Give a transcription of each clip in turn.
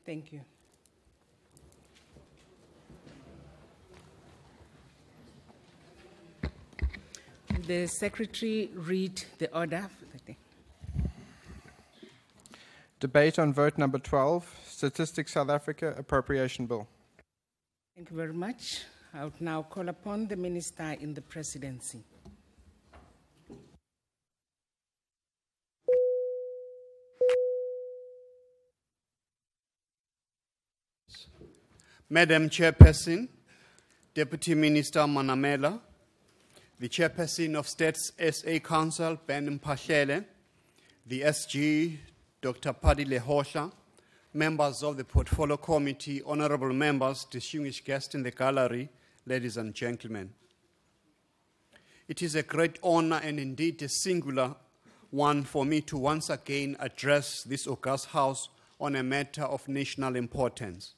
Thank you. The Secretary read the order for the day. Debate on vote number 12, Statistics South Africa Appropriation Bill. Thank you very much. I would now call upon the Minister in the Presidency. Madam Chairperson, Deputy Minister Manamela, the Chairperson of States SA Council, Ben Mphahlele, the SG, Dr. Paddy Lehosha, members of the Portfolio Committee, honorable members, distinguished guests in the gallery, ladies and gentlemen. It is a great honor and indeed a singular one for me to once again address this august house on a matter of national importance.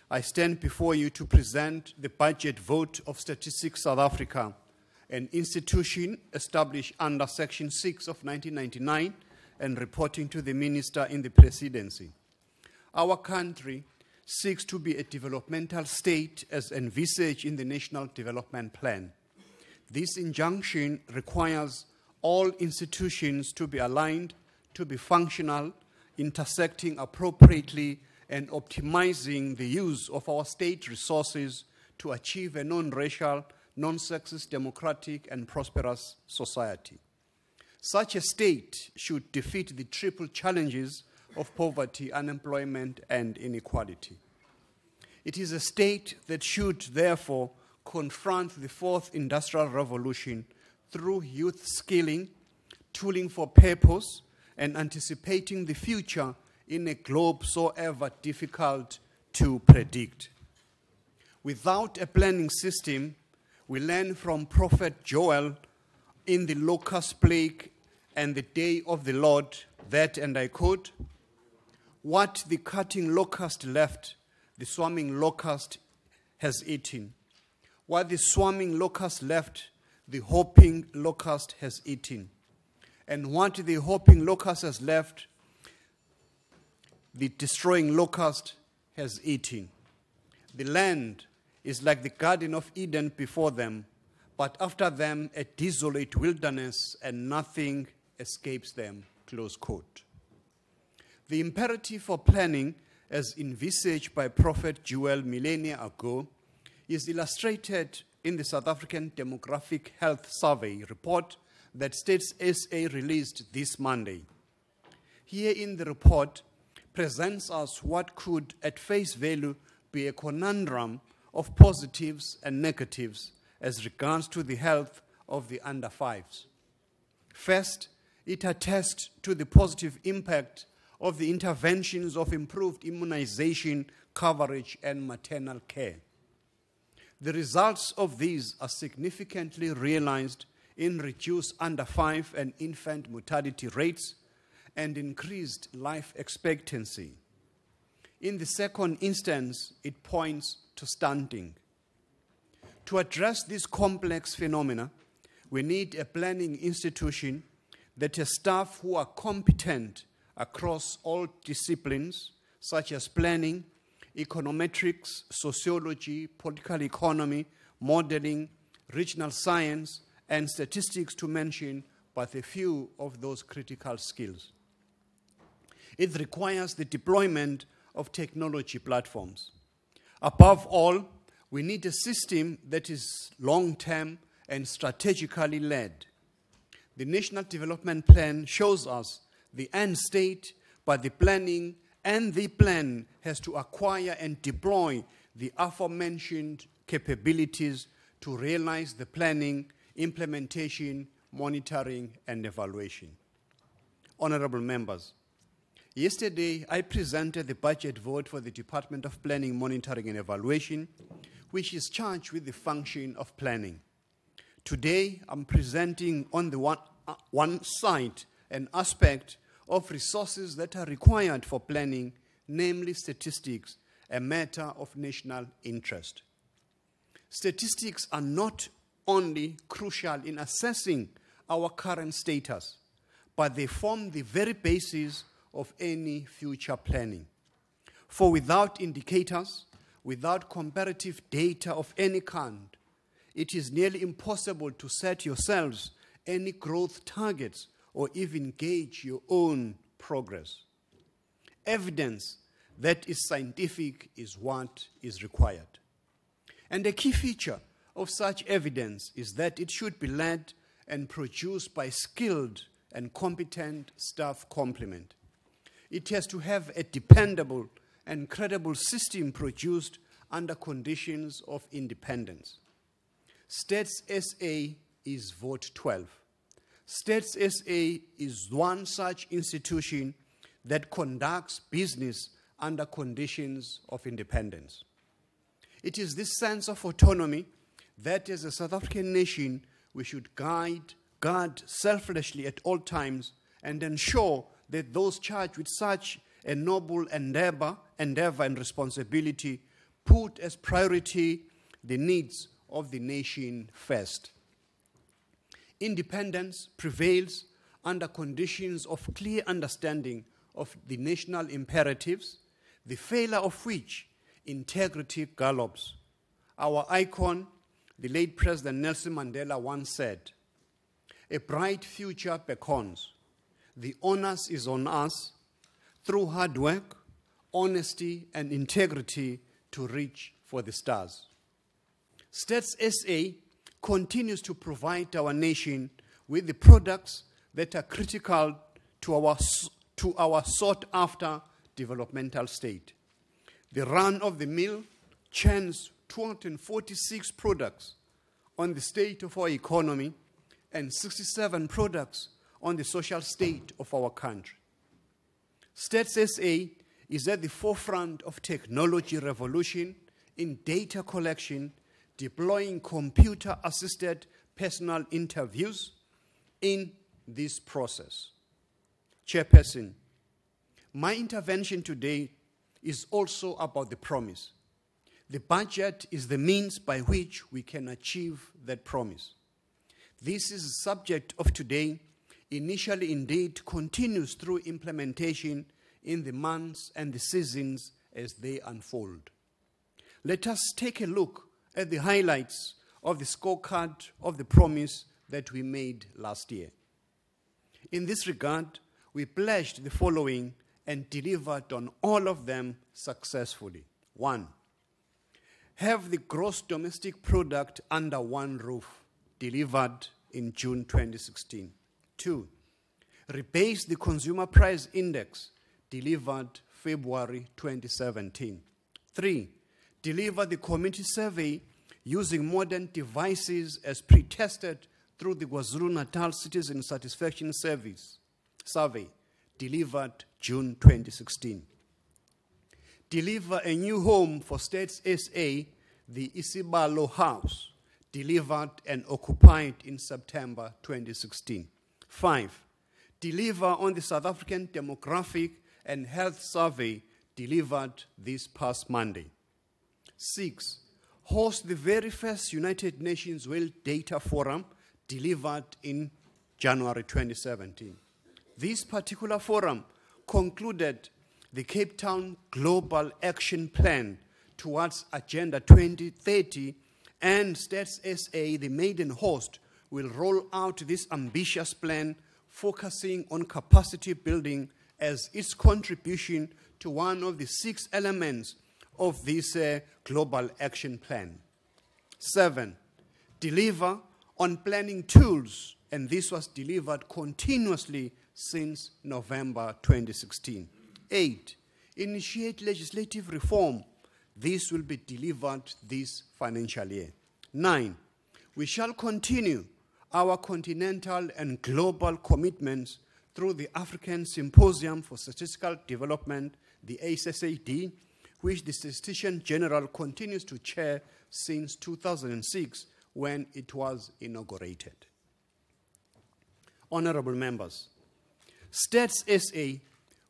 I stand before you to present the budget vote of Statistics South Africa, an institution established under Section 6 of 1999 and reporting to the Minister in the Presidency. Our country seeks to be a developmental state as envisaged in the National Development Plan. This injunction requires all institutions to be aligned, to be functional, intersecting appropriately, and optimizing the use of our state resources to achieve a non-racial, non-sexist, democratic, and prosperous society. Such a state should defeat the triple challenges of poverty, unemployment, and inequality. It is a state that should, therefore, confront the fourth industrial revolution through youth skilling, tooling for purpose, and anticipating the future in a globe so ever difficult to predict. Without a planning system, we learn from Prophet Joel in the locust plague and the day of the Lord that, and I quote, "What the cutting locust left, the swarming locust has eaten. What the swarming locust left, the hopping locust has eaten. And what the hopping locust has left, the destroying locust has eaten. The land is like the Garden of Eden before them, but after them a desolate wilderness, and nothing escapes them," close quote. The imperative for planning, as envisaged by Prophet Joel millennia ago, is illustrated in the South African Demographic Health Survey report that States SA released this Monday. Here in the report presents us what could, at face value, be a conundrum of positives and negatives as regards to the health of the under fives. First, it attests to the positive impact of the interventions of improved immunization coverage and maternal care. The results of these are significantly realized in reduced under 5 and infant mortality rates and increased life expectancy. In the second instance, it points to stunting. To address this complex phenomena, we need a planning institution that has staff who are competent across all disciplines, such as planning, econometrics, sociology, political economy, modeling, regional science, and statistics, to mention but a few of those critical skills. It requires the deployment of technology platforms. Above all, we need a system that is long-term and strategically led. The National Development Plan shows us the end state, but the planning and the plan has to acquire and deploy the aforementioned capabilities to realize the planning, implementation, monitoring, and evaluation. Honorable members, yesterday I presented the budget vote for the Department of Planning, Monitoring, and Evaluation, which is charged with the function of planning. Today, I'm presenting on the one side an aspect of resources that are required for planning, namely statistics, a matter of national interest. Statistics are not only crucial in assessing our current status, but they form the very basis of any future planning. For without indicators, without comparative data of any kind, it is nearly impossible to set yourselves any growth targets or even gauge your own progress. Evidence that is scientific is what is required. And a key feature of such evidence is that it should be led and produced by skilled and competent staff complement. It has to have a dependable and credible system produced under conditions of independence. Stats SA is vote 12. Stats SA is one such institution that conducts business under conditions of independence. It is this sense of autonomy that as a South African nation we should guard selflessly at all times and ensure that those charged with such a noble endeavor and responsibility put as priority the needs of the nation first. Independence prevails under conditions of clear understanding of the national imperatives, the failure of which integrity gallops. Our icon, the late President Nelson Mandela, once said, "A bright future beckons. The onus is on us, through hard work, honesty, and integrity, to reach for the stars." Stats SA continues to provide our nation with the products that are critical to our sought-after developmental state. The run-of-the-mill churns 246 products on the state of our economy and 67 products on the social state of our country. Stats SA is at the forefront of technology revolution in data collection, deploying computer-assisted personal interviews in this process. Chairperson, my intervention today is also about the promise. The budget is the means by which we can achieve that promise. This is the subject of today, initially indeed continues through implementation in the months and the seasons as they unfold. Let us take a look at the highlights of the scorecard of the promise that we made last year. In this regard, we pledged the following and delivered on all of them successfully. 1. Have the gross domestic product under one roof, delivered in June 2016. 2. Rebase the consumer price index, delivered February 2017. 3. Deliver the community survey using modern devices as pre-tested through the KwaZulu-Natal Citizen Satisfaction Survey, delivered June 2016. Deliver a new home for Stats SA, the Isibalo House, delivered and occupied in September 2016. 5. Deliver on the South African Demographic and Health Survey, delivered this past Monday. 6. Host the very first United Nations World Data Forum, delivered in January 2017. This particular forum concluded the Cape Town Global Action Plan towards Agenda 2030, and Stats SA, the maiden host, will roll out this ambitious plan focusing on capacity building as its contribution to one of the 6 elements of this Global Action Plan. 7. Deliver on planning tools, and this was delivered continuously since November 2016. 8. Initiate legislative reform. This will be delivered this financial year. 9. We shall continue our continental and global commitments through the African Symposium for Statistical Development, the ASSAD, which the Statistician General continues to chair since 2006 when it was inaugurated. Honorable members, Stats SA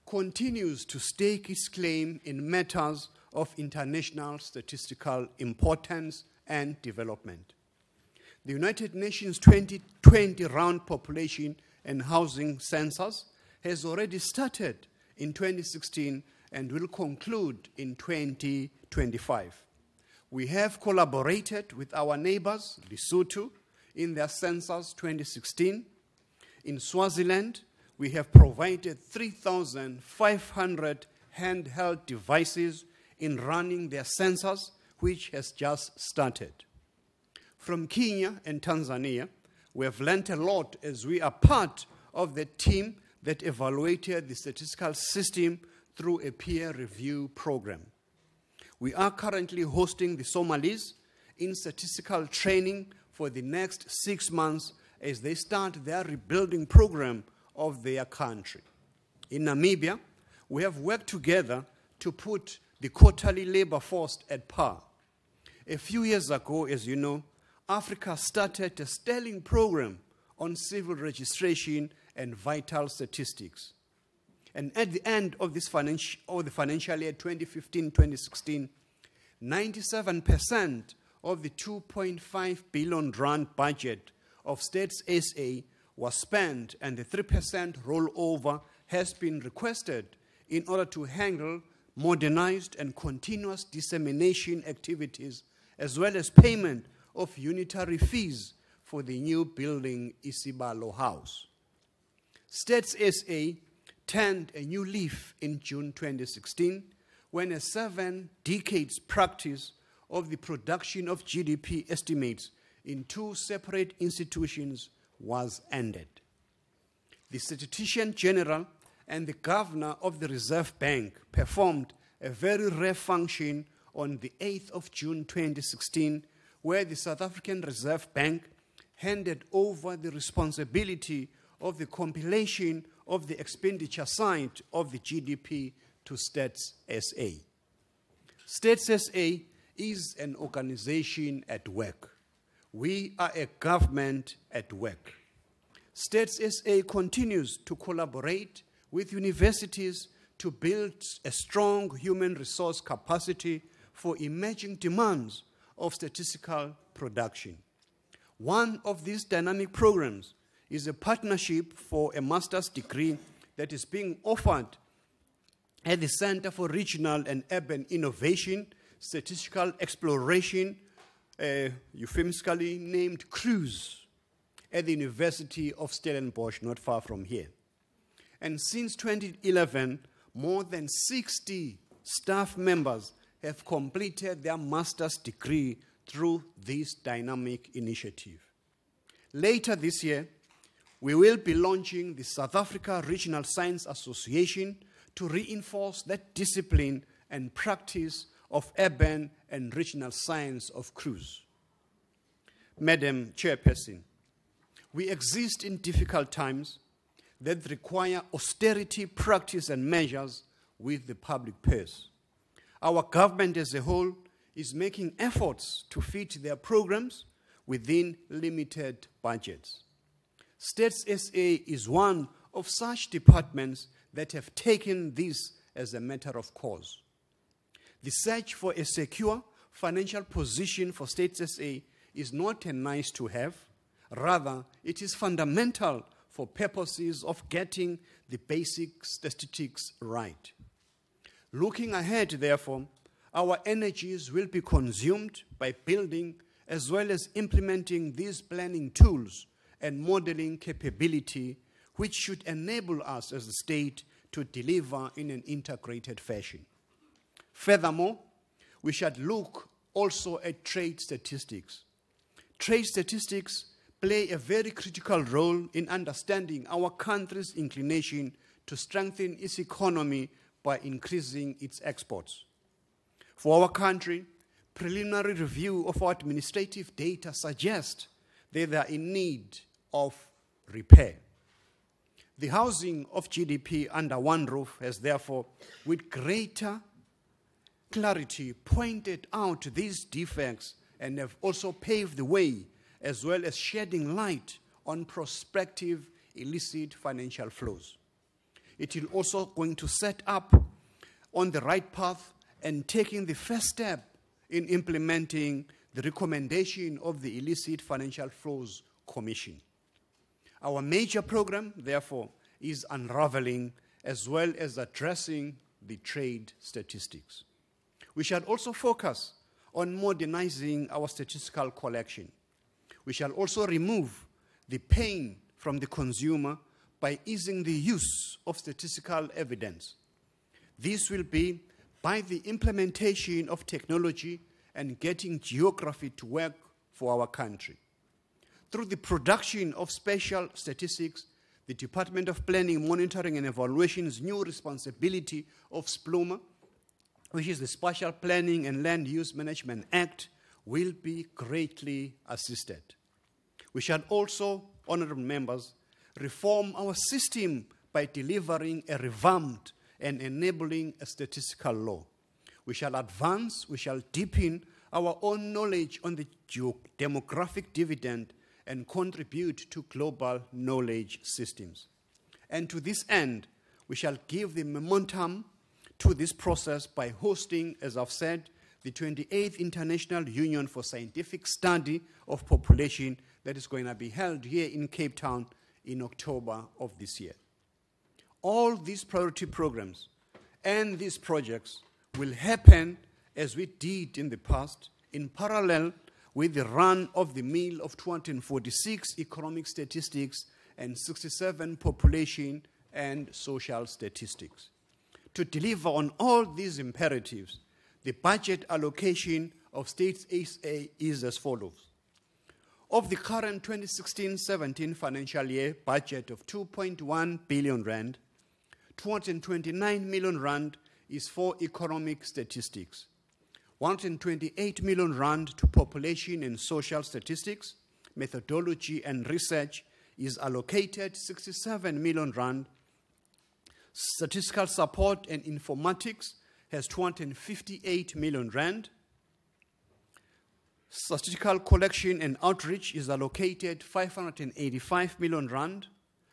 continues to stake its claim in matters of international statistical importance and development. The United Nations 2020 Round Population and Housing Census has already started in 2016 and will conclude in 2025. We have collaborated with our neighbors, Lesotho, in their census 2016. In Swaziland, we have provided 3,500 handheld devices in running their census, which has just started. From Kenya and Tanzania, we have learned a lot as we are part of the team that evaluated the statistical system through a peer review program. We are currently hosting the Somalis in statistical training for the next 6 months as they start their rebuilding program of their country. In Namibia, we have worked together to put the quarterly labor force at par. A few years ago, as you know, Africa started a sterling program on civil registration and vital statistics. And at the end of the financial year 2015-2016, 97% of the 2.5 billion rand budget of Stats SA was spent, and the 3% rollover has been requested in order to handle modernized and continuous dissemination activities, as well as payment of unitary fees for the new building Isibalo House. Stats SA turned a new leaf in June 2016 when a 7 decades practice of the production of GDP estimates in 2 separate institutions was ended. The Statistician General and the Governor of the Reserve Bank performed a very rare function on the 8th of June 2016, where the South African Reserve Bank handed over the responsibility of the compilation of the expenditure side of the GDP to Stats SA. Stats SA is an organization at work. We are a government at work. Stats SA continues to collaborate with universities to build a strong human resource capacity for emerging demands of statistical production. One of these dynamic programs is a partnership for a master's degree that is being offered at the Center for Regional and Urban Innovation, Statistical Exploration, euphemistically named CRUISE, at the University of Stellenbosch, not far from here. And since 2011, more than 60 staff members have completed their master's degree through this dynamic initiative. Later this year, we will be launching the South Africa Regional Science Association to reinforce that discipline and practice of urban and regional science of CRUISE. Madam Chairperson, we exist in difficult times that require austerity practice and measures with the public purse. Our government as a whole is making efforts to fit their programs within limited budgets. Stats SA is one of such departments that have taken this as a matter of course. The search for a secure financial position for Stats SA is not a nice to have. Rather, it is fundamental for purposes of getting the basic statistics right. Looking ahead, therefore, our energies will be consumed by building as well as implementing these planning tools and modeling capability, which should enable us as a state to deliver in an integrated fashion. Furthermore, we should look also at trade statistics. Trade statistics play a very critical role in understanding our country's inclination to strengthen its economy by increasing its exports. For our country, preliminary review of our administrative data suggests that they are in need of repair. The housing of GDP under one roof has therefore, with greater clarity, pointed out these defects and have also paved the way, as well as shedding light on prospective illicit financial flows. It is also going to set up on the right path and taking the first step in implementing the recommendation of the Illicit Financial Flows Commission. Our major program, therefore, is unraveling as well as addressing the trade statistics. We shall also focus on modernizing our statistical collection. We shall also remove the pain from the consumer by easing the use of statistical evidence. This will be by the implementation of technology and getting geography to work for our country. Through the production of special statistics, the Department of Planning, Monitoring and Evaluation's new responsibility of SPLUMA, which is the Spatial Planning and Land Use Management Act, will be greatly assisted. We shall also, honorable members, reform our system by delivering a revamped and enabling a statistical law. We shall advance, we shall deepen our own knowledge on the demographic dividend and contribute to global knowledge systems. And to this end, we shall give the momentum to this process by hosting, as I've said, the 28th International Union for Scientific Study of Population that is going to be held here in Cape Town in October of this year. All these priority programs and these projects will happen as we did in the past, in parallel with the run-of-the-mill of 246 economic statistics and 67 population and social statistics. To deliver on all these imperatives, the budget allocation of State SA is as follows. Of the current 2016-17 financial year budget of 2.1 billion rand, 229 million rand is for economic statistics, 128 million rand to population and social statistics, methodology and research is allocated 67 million rand, statistical support and informatics has 258 million rand, statistical collection and outreach is allocated 585 million rand,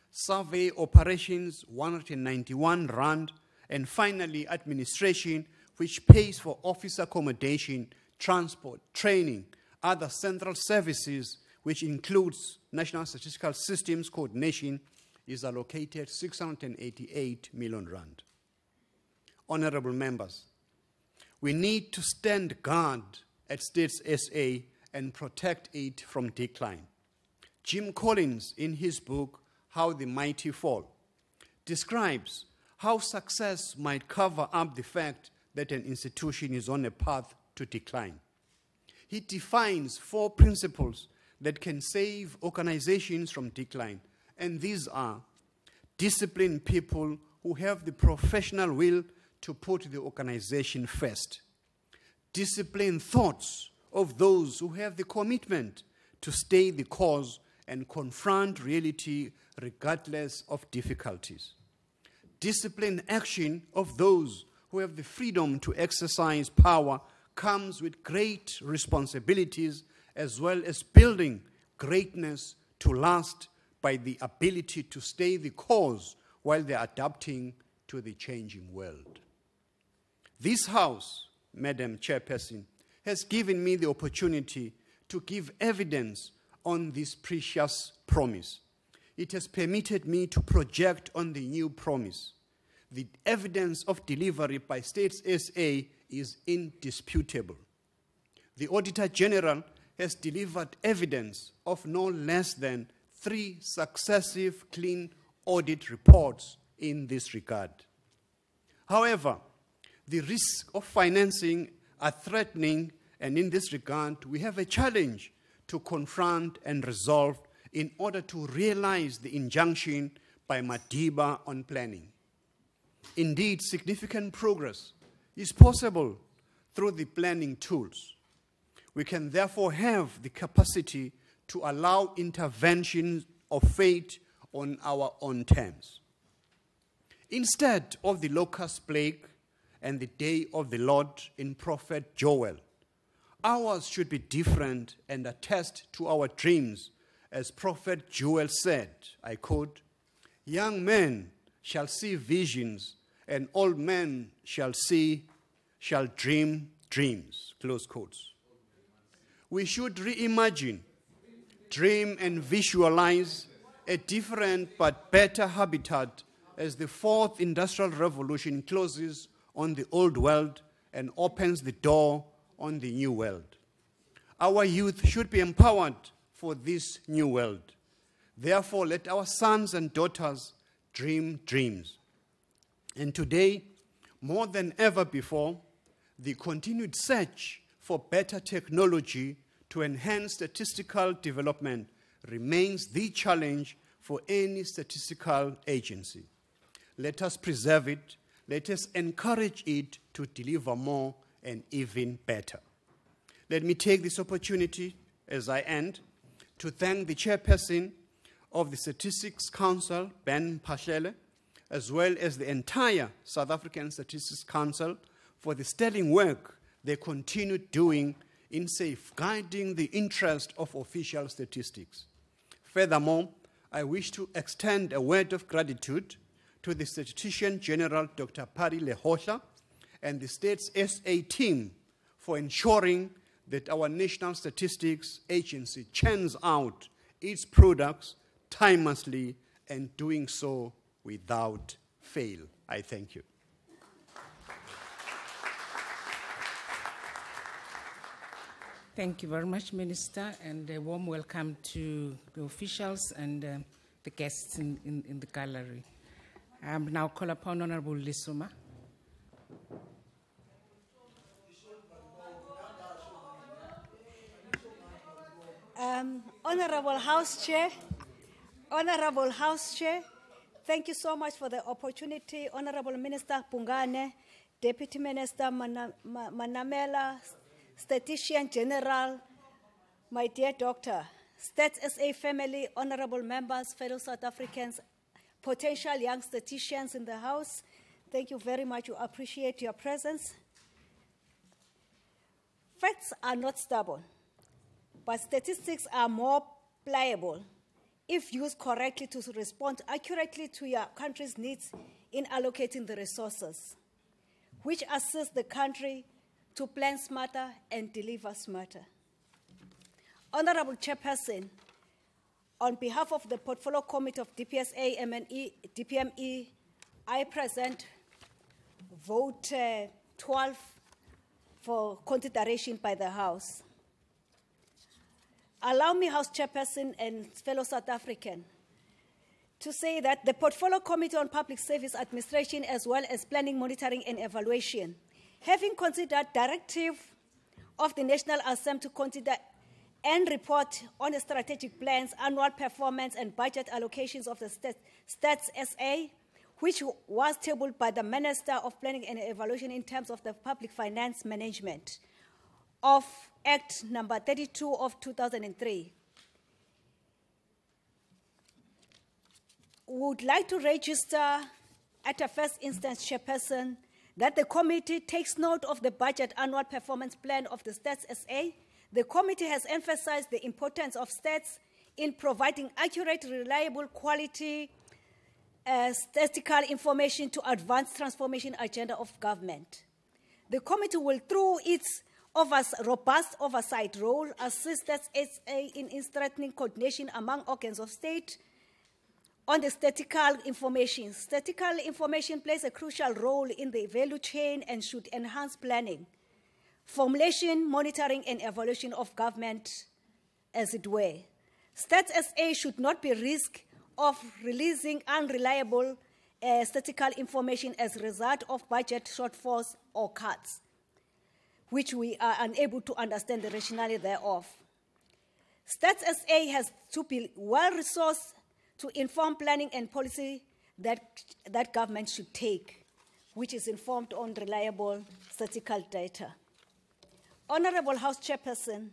survey operations 191 rand, and finally administration, which pays for office accommodation, transport, training, other central services, which includes National Statistical Systems Coordination, is allocated 688 million rand. Honorable members, we need to stand guard at States SA and protect it from decline. Jim Collins, in his book, How the Mighty Fall, describes how success might cover up the fact that an institution is on a path to decline. He defines 4 principles that can save organizations from decline, and these are disciplined people who have the professional will to put the organization first, disciplined thoughts of those who have the commitment to stay the course and confront reality regardless of difficulties, disciplined action of those who have the freedom to exercise power comes with great responsibilities as well as building greatness to last by the ability to stay the course while they're adapting to the changing world. This House, Madam Chairperson, has given me the opportunity to give evidence on this precious promise. It has permitted me to project on the new promise. The evidence of delivery by States SA is indisputable. The Auditor General has delivered evidence of no less than 3 successive clean audit reports in this regard. However, the risk of financing are threatening, and in this regard, we have a challenge to confront and resolve in order to realize the injunction by Madiba on planning. Indeed, significant progress is possible through the planning tools. We can therefore have the capacity to allow intervention of fate on our own terms. Instead of the locust plague and the day of the Lord in Prophet Joel, ours should be different and attest to our dreams, as Prophet Joel said, I quote, "Young men shall see visions, and old men shall dream dreams," close quotes. We should reimagine, dream and visualize a different but better habitat as the 4th industrial revolution closes on the old world and opens the door on the new world. Our youth should be empowered for this new world. Therefore, let our sons and daughters dream dreams. And today, more than ever before, the continued search for better technology to enhance statistical development remains the challenge for any statistical agency. Let us preserve it. Let us encourage it to deliver more and even better. Let me take this opportunity as I end to thank the chairperson of the Statistics Council, Ben Mphahlele, as well as the entire South African Statistics Council for the sterling work they continue doing in safeguarding the interest of official statistics. Furthermore, I wish to extend a word of gratitude to the Statistician General, Dr. Paddy Lehohla, and the States SA team for ensuring that our National Statistics Agency churns out its products timelessly and doing so without fail. I thank you. Thank you very much, Minister, and a warm welcome to the officials and the guests in the gallery. I now call upon Honorable Lisuma. Honorable House Chair, thank you so much for the opportunity. Honorable Minister Pungane, Deputy Minister Manamela, Statistician General, my dear doctor, Stats SA family, honorable members, fellow South Africans, potential young statisticians in the House, thank you very much. We appreciate your presence. Facts are not stubborn, but statistics are more pliable if used correctly to respond accurately to your country's needs in allocating the resources, which assist the country to plan smarter and deliver smarter. Honorable Chairperson, on behalf of the Portfolio Committee of DPSA, MNE, DPME, I present vote 12 for consideration by the House. Allow me, House Chairperson and fellow South African, to say that the Portfolio Committee on Public Service Administration, as well as Planning, Monitoring and Evaluation, having considered directive of the National Assembly to consider and report on the strategic plans, annual performance and budget allocations of the Stats SA, which was tabled by the Minister of Planning and Evaluation in terms of the public finance management of Act number 32 of 2003. Would like to register at a first instance, Chairperson, that the committee takes note of the budget annual performance plan of the Stats SA. The committee has emphasized the importance of stats in providing accurate, reliable, quality statistical information to advance transformation agenda of government. The committee will, through its robust oversight role, assist Stats SA in strengthening coordination among organs of state on the statistical information. Statistical information plays a crucial role in the value chain and should enhance planning, formulation, monitoring, and evaluation of government, as it were. Stats SA should not be risk of releasing unreliable statistical information as a result of budget shortfalls or cuts, which we are unable to understand the rationale thereof. Stats SA has to be well-resourced to inform planning and policy that government should take, which is informed on reliable statistical data. Honorable House Chairperson,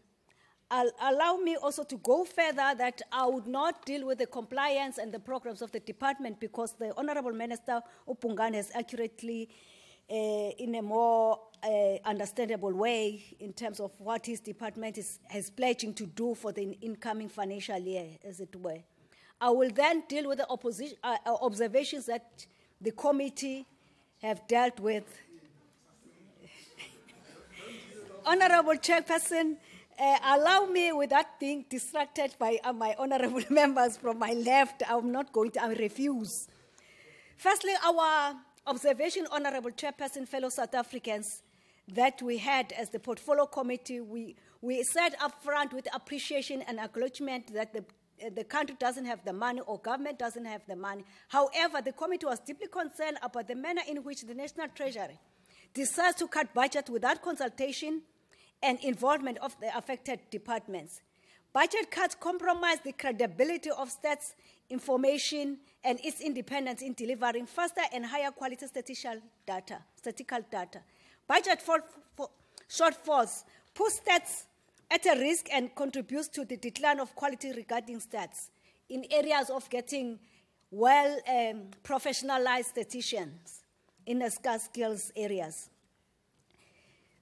allow me also to go further that I would not deal with the compliance and the programs of the department because the Honorable Minister Upungane has accurately, in a more understandable way in terms of what his department is pledging to do for the incoming financial year, as it were. I will then deal with the observations that the committee have dealt with. Honorable Chairperson, allow me, without being distracted by my honorable members from my left, I'm not going to, I refuse. Firstly, our observation, Honorable Chairperson, fellow South Africans, that we had as the Portfolio Committee, we said up front with appreciation and acknowledgement that the country doesn't have the money or government doesn't have the money. However, the committee was deeply concerned about the manner in which the National Treasury decides to cut budget without consultation and involvement of the affected departments. Budget cuts compromise the credibility of stats information and its independence in delivering faster and higher quality statistical data. Budget shortfalls put stats at a risk and contributes to the decline of quality regarding stats in areas of getting professionalized statisticians in the scarce skills areas.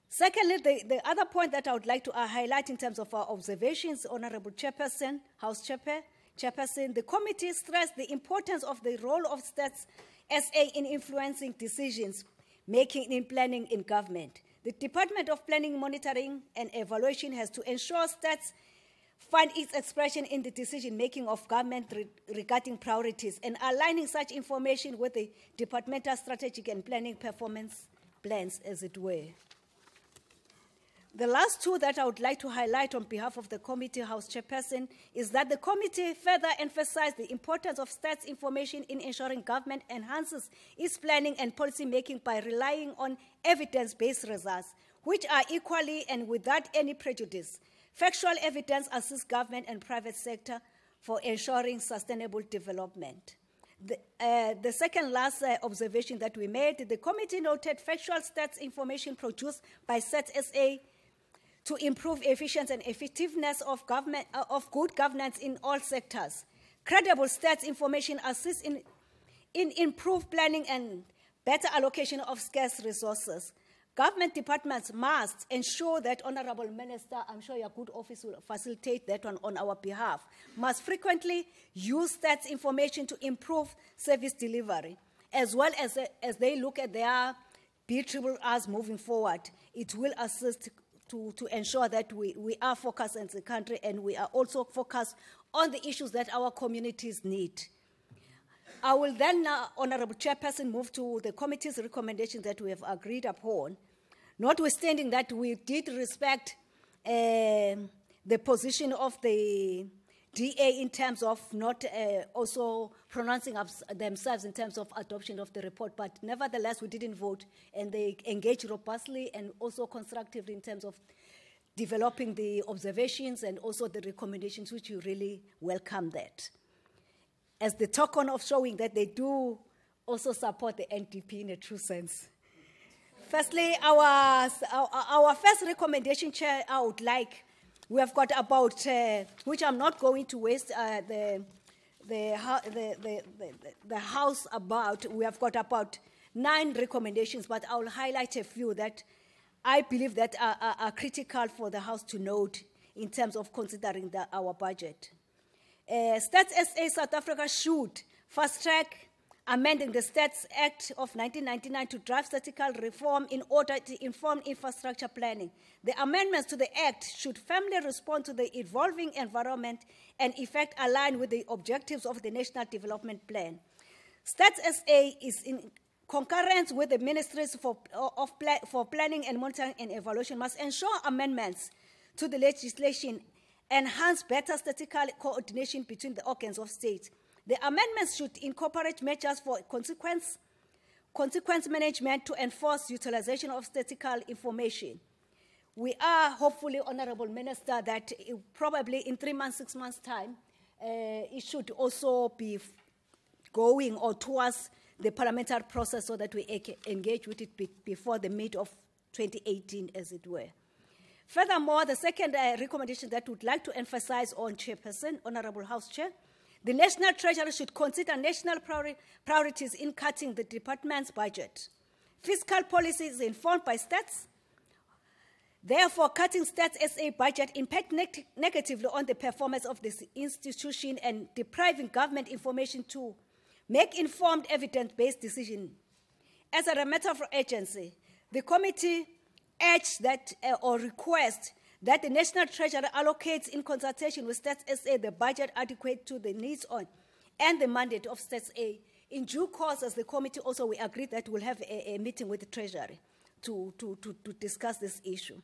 Secondly, the other point that I would like to highlight in terms of our observations, Honorable Chairperson, House Chairperson, the committee stressed the importance of the role of Stats SA in influencing decisions making in planning in government. The Department of Planning, Monitoring and Evaluation has to ensure stats find its expression in the decision-making of government regarding priorities and aligning such information with the departmental strategic and planning performance plans, as it were. The last two that I would like to highlight on behalf of the committee, House Chairperson, is that the committee further emphasized the importance of stats information in ensuring government enhances its planning and policy making by relying on evidence-based results, which are equally and without any prejudice. Factual evidence assists government and private sector for ensuring sustainable development. The second last observation that we made, the committee noted factual stats information produced by Stats SA to improve efficiency and effectiveness of good governance in all sectors. Credible stats information assists in improved planning and better allocation of scarce resources. Government departments must ensure that, Honorable Minister, I'm sure your good office will facilitate that on our behalf, must frequently use stats information to improve service delivery, as well as they look at their BRRRs moving forward. It will assist to ensure that we are focused as a country and we are also focused on the issues that our communities need. I will then, Honorable Chairperson, move to the committee's recommendations that we have agreed upon, notwithstanding that we did respect the position of the DA in terms of not also pronouncing themselves in terms of adoption of the report, but nevertheless we didn't vote and they engaged robustly and also constructively in terms of developing the observations and also the recommendations, which we really welcome that. As the token of showing that they do also support the NDP in a true sense. Firstly, our first recommendation, Chair, I would like, we have got about, which I'm not going to waste the House about, we have got about 9 recommendations, but I will highlight a few that I believe that are critical for the House to note in terms of considering our budget. Stats SA South Africa should fast-track amending the Stats Act of 1999 to drive statistical reform in order to inform infrastructure planning. The amendments to the Act should firmly respond to the evolving environment and effect align with the objectives of the National Development Plan. Stats SA is in concurrence with the Ministries for Planning and Monitoring and Evaluation must ensure amendments to the legislation enhance better statistical coordination between the organs of state. The amendments should incorporate measures for consequence management to enforce utilization of statistical information. We are hopefully, Honorable Minister, that probably in 3 months, 6 months' time, it should also be going or towards the parliamentary process so that we engage with it before the mid of 2018, as it were. Furthermore, the second recommendation that we would like to emphasize on Chairperson, Honorable House Chair, the National Treasury should consider national priorities in cutting the department's budget. Fiscal policy is informed by stats. Therefore, cutting Stats SA budget impacts negatively on the performance of this institution and depriving government information to make informed evidence-based decisions. As a matter of urgency, the committee urged that or request that the National Treasury allocates in consultation with Stats SA the budget adequate to the needs on and the mandate of Stats SA In due course, as the committee also, we agreed that we'll have a meeting with the Treasury to discuss this issue.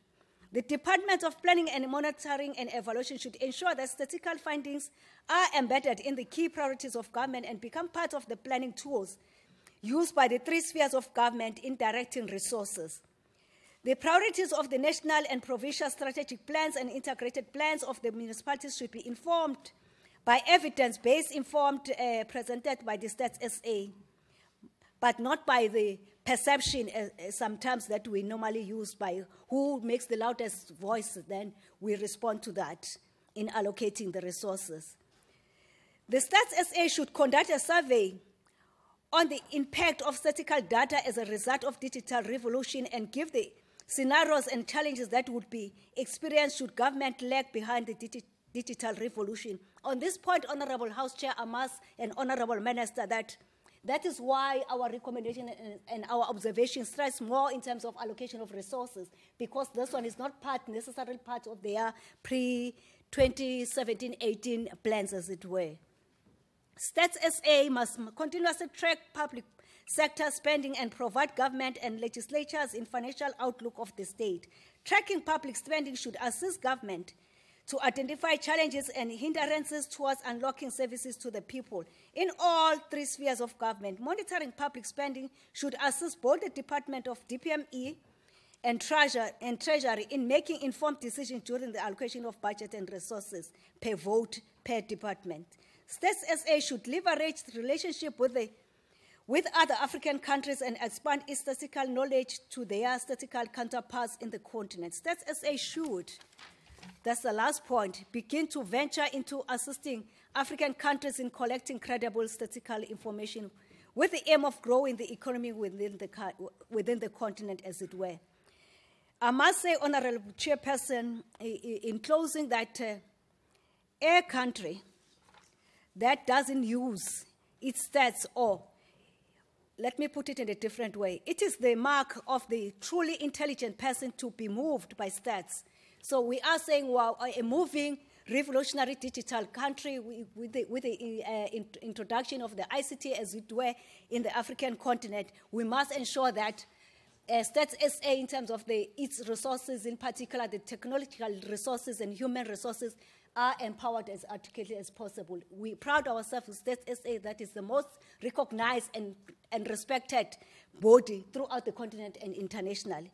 The Department of Planning and Monitoring and Evaluation should ensure that statistical findings are embedded in the key priorities of government and become part of the planning tools used by the three spheres of government in directing resources. The priorities of the national and provincial strategic plans and integrated plans of the municipalities should be informed by evidence-based presented by the Stats SA, but not by the perception sometimes that we normally use by who makes the loudest voice, then we respond to that in allocating the resources. The Stats SA should conduct a survey on the impact of statistical data as a result of digital revolution and give the scenarios and challenges that would be experienced should government lag behind the digital revolution. On this point, Honorable House Chair Amas and Honorable Minister, that is why our recommendation and our observation stress more in terms of allocation of resources, because this one is not necessarily part of their pre-2017-18 plans, as it were. Stats SA must continuously track public sector spending and provide government and legislatures in financial outlook of the state. Tracking public spending should assist government to identify challenges and hindrances towards unlocking services to the people in all three spheres of government. Monitoring public spending should assist both the Department of DPME and Treasury in making informed decisions during the allocation of budget and resources per vote per department. Stats SA should leverage the relationship with other African countries and expand its statistical knowledge to their statistical counterparts in the continent. Stats SA should, that's the last point, begin to venture into assisting African countries in collecting credible statistical information with the aim of growing the economy within the continent, as it were. I must say, Honorable Chairperson, in closing, that a country that doesn't use its stats, or let me put it in a different way, it is the mark of the truly intelligent person to be moved by stats. So we are saying, well, a moving, revolutionary digital country with the introduction of the ICT, as it were, in the African continent, we must ensure that Stats SA, in terms of its resources, in particular the technological resources and human resources, are empowered as articulately as possible. We proud ourselves with Stats SA that is the most recognized and respected body throughout the continent and internationally.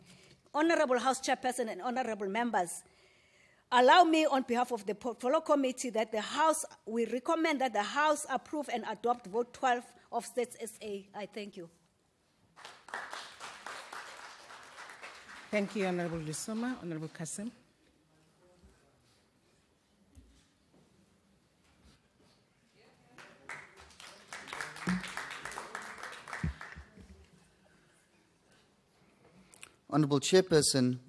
Honorable House Chairperson and honorable members, allow me on behalf of the Portfolio Committee that we recommend that the House approve and adopt Vote 12 of Stats SA. I thank you. Thank you, Honorable Lisoma. Honorable Kassim. Honourable Chairperson,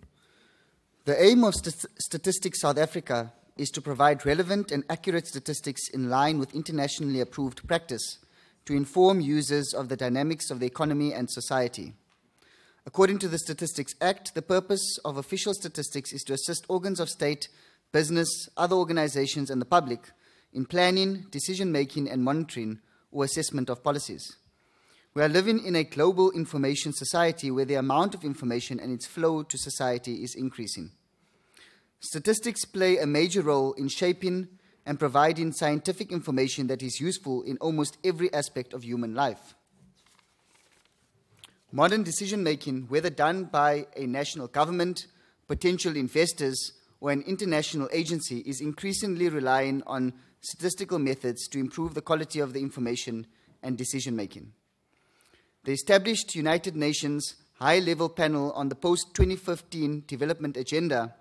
the aim of Statistics South Africa is to provide relevant and accurate statistics in line with internationally approved practice to inform users of the dynamics of the economy and society. According to the Statistics Act, the purpose of official statistics is to assist organs of state, business, other organizations, and the public in planning, decision-making, and monitoring or assessment of policies. We are living in a global information society where the amount of information and its flow to society is increasing. Statistics play a major role in shaping and providing scientific information that is useful in almost every aspect of human life. Modern decision-making, whether done by a national government, potential investors, or an international agency, is increasingly relying on statistical methods to improve the quality of the information and decision-making. The established United Nations High-Level Panel on the Post-2015 Development Agenda,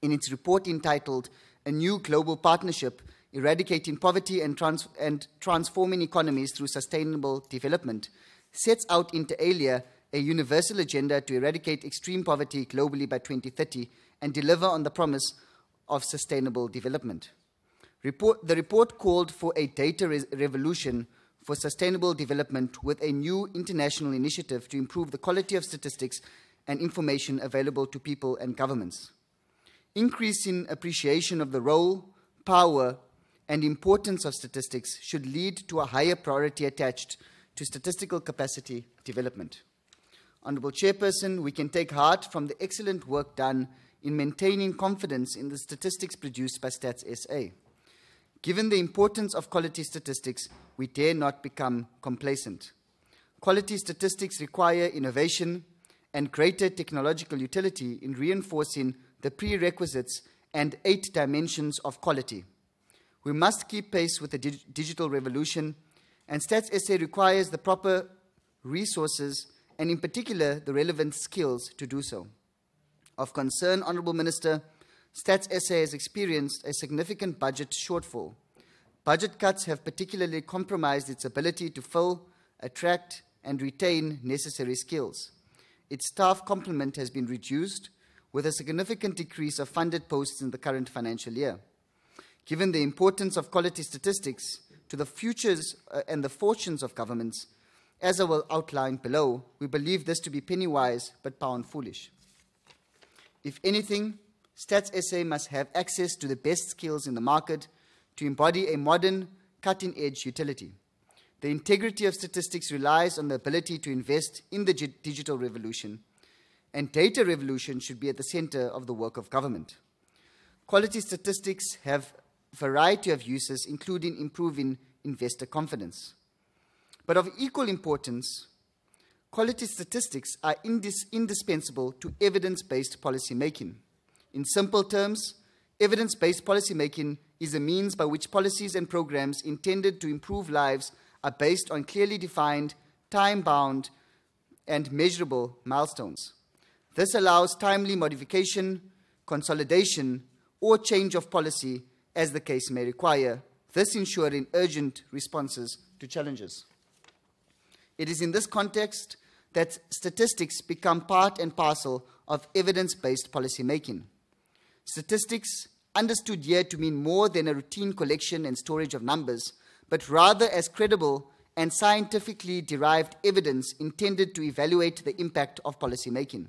in its report entitled A New Global Partnership, Eradicating Poverty and Transforming Economies Through Sustainable Development, sets out inter alia a universal agenda to eradicate extreme poverty globally by 2030 and deliver on the promise of sustainable development. The report called for a data revolution for sustainable development with a new international initiative to improve the quality of statistics and information available to people and governments. Increasing appreciation of the role, power, and importance of statistics should lead to a higher priority attached to statistical capacity development. Honourable Chairperson, we can take heart from the excellent work done in maintaining confidence in the statistics produced by Stats SA. Given the importance of quality statistics, we dare not become complacent. Quality statistics require innovation and greater technological utility in reinforcing the prerequisites and 8 dimensions of quality. We must keep pace with the digital revolution, and Stats SA requires the proper resources and in particular the relevant skills to do so. Of concern, Honourable Minister, Stats SA has experienced a significant budget shortfall. Budget cuts have particularly compromised its ability to fill, attract and retain necessary skills. Its staff complement has been reduced, with a significant decrease of funded posts in the current financial year. Given the importance of quality statistics to the futures and the fortunes of governments, as I will outline below, we believe this to be penny-wise but pound-foolish. If anything, Stats SA must have access to the best skills in the market to embody a modern, cutting-edge utility. The integrity of statistics relies on the ability to invest in the digital revolution, and data revolution should be at the center of the work of government. Quality statistics have a variety of uses, including improving investor confidence. But of equal importance, quality statistics are indispensable to evidence-based policy making. In simple terms, evidence-based policy making is a means by which policies and programs intended to improve lives are based on clearly defined, time-bound, and measurable milestones. This allows timely modification, consolidation, or change of policy as the case may require, thus ensuring urgent responses to challenges. It is in this context that statistics become part and parcel of evidence-based policy making. Statistics, understood here to mean more than a routine collection and storage of numbers, but rather as credible and scientifically derived evidence intended to evaluate the impact of policy making.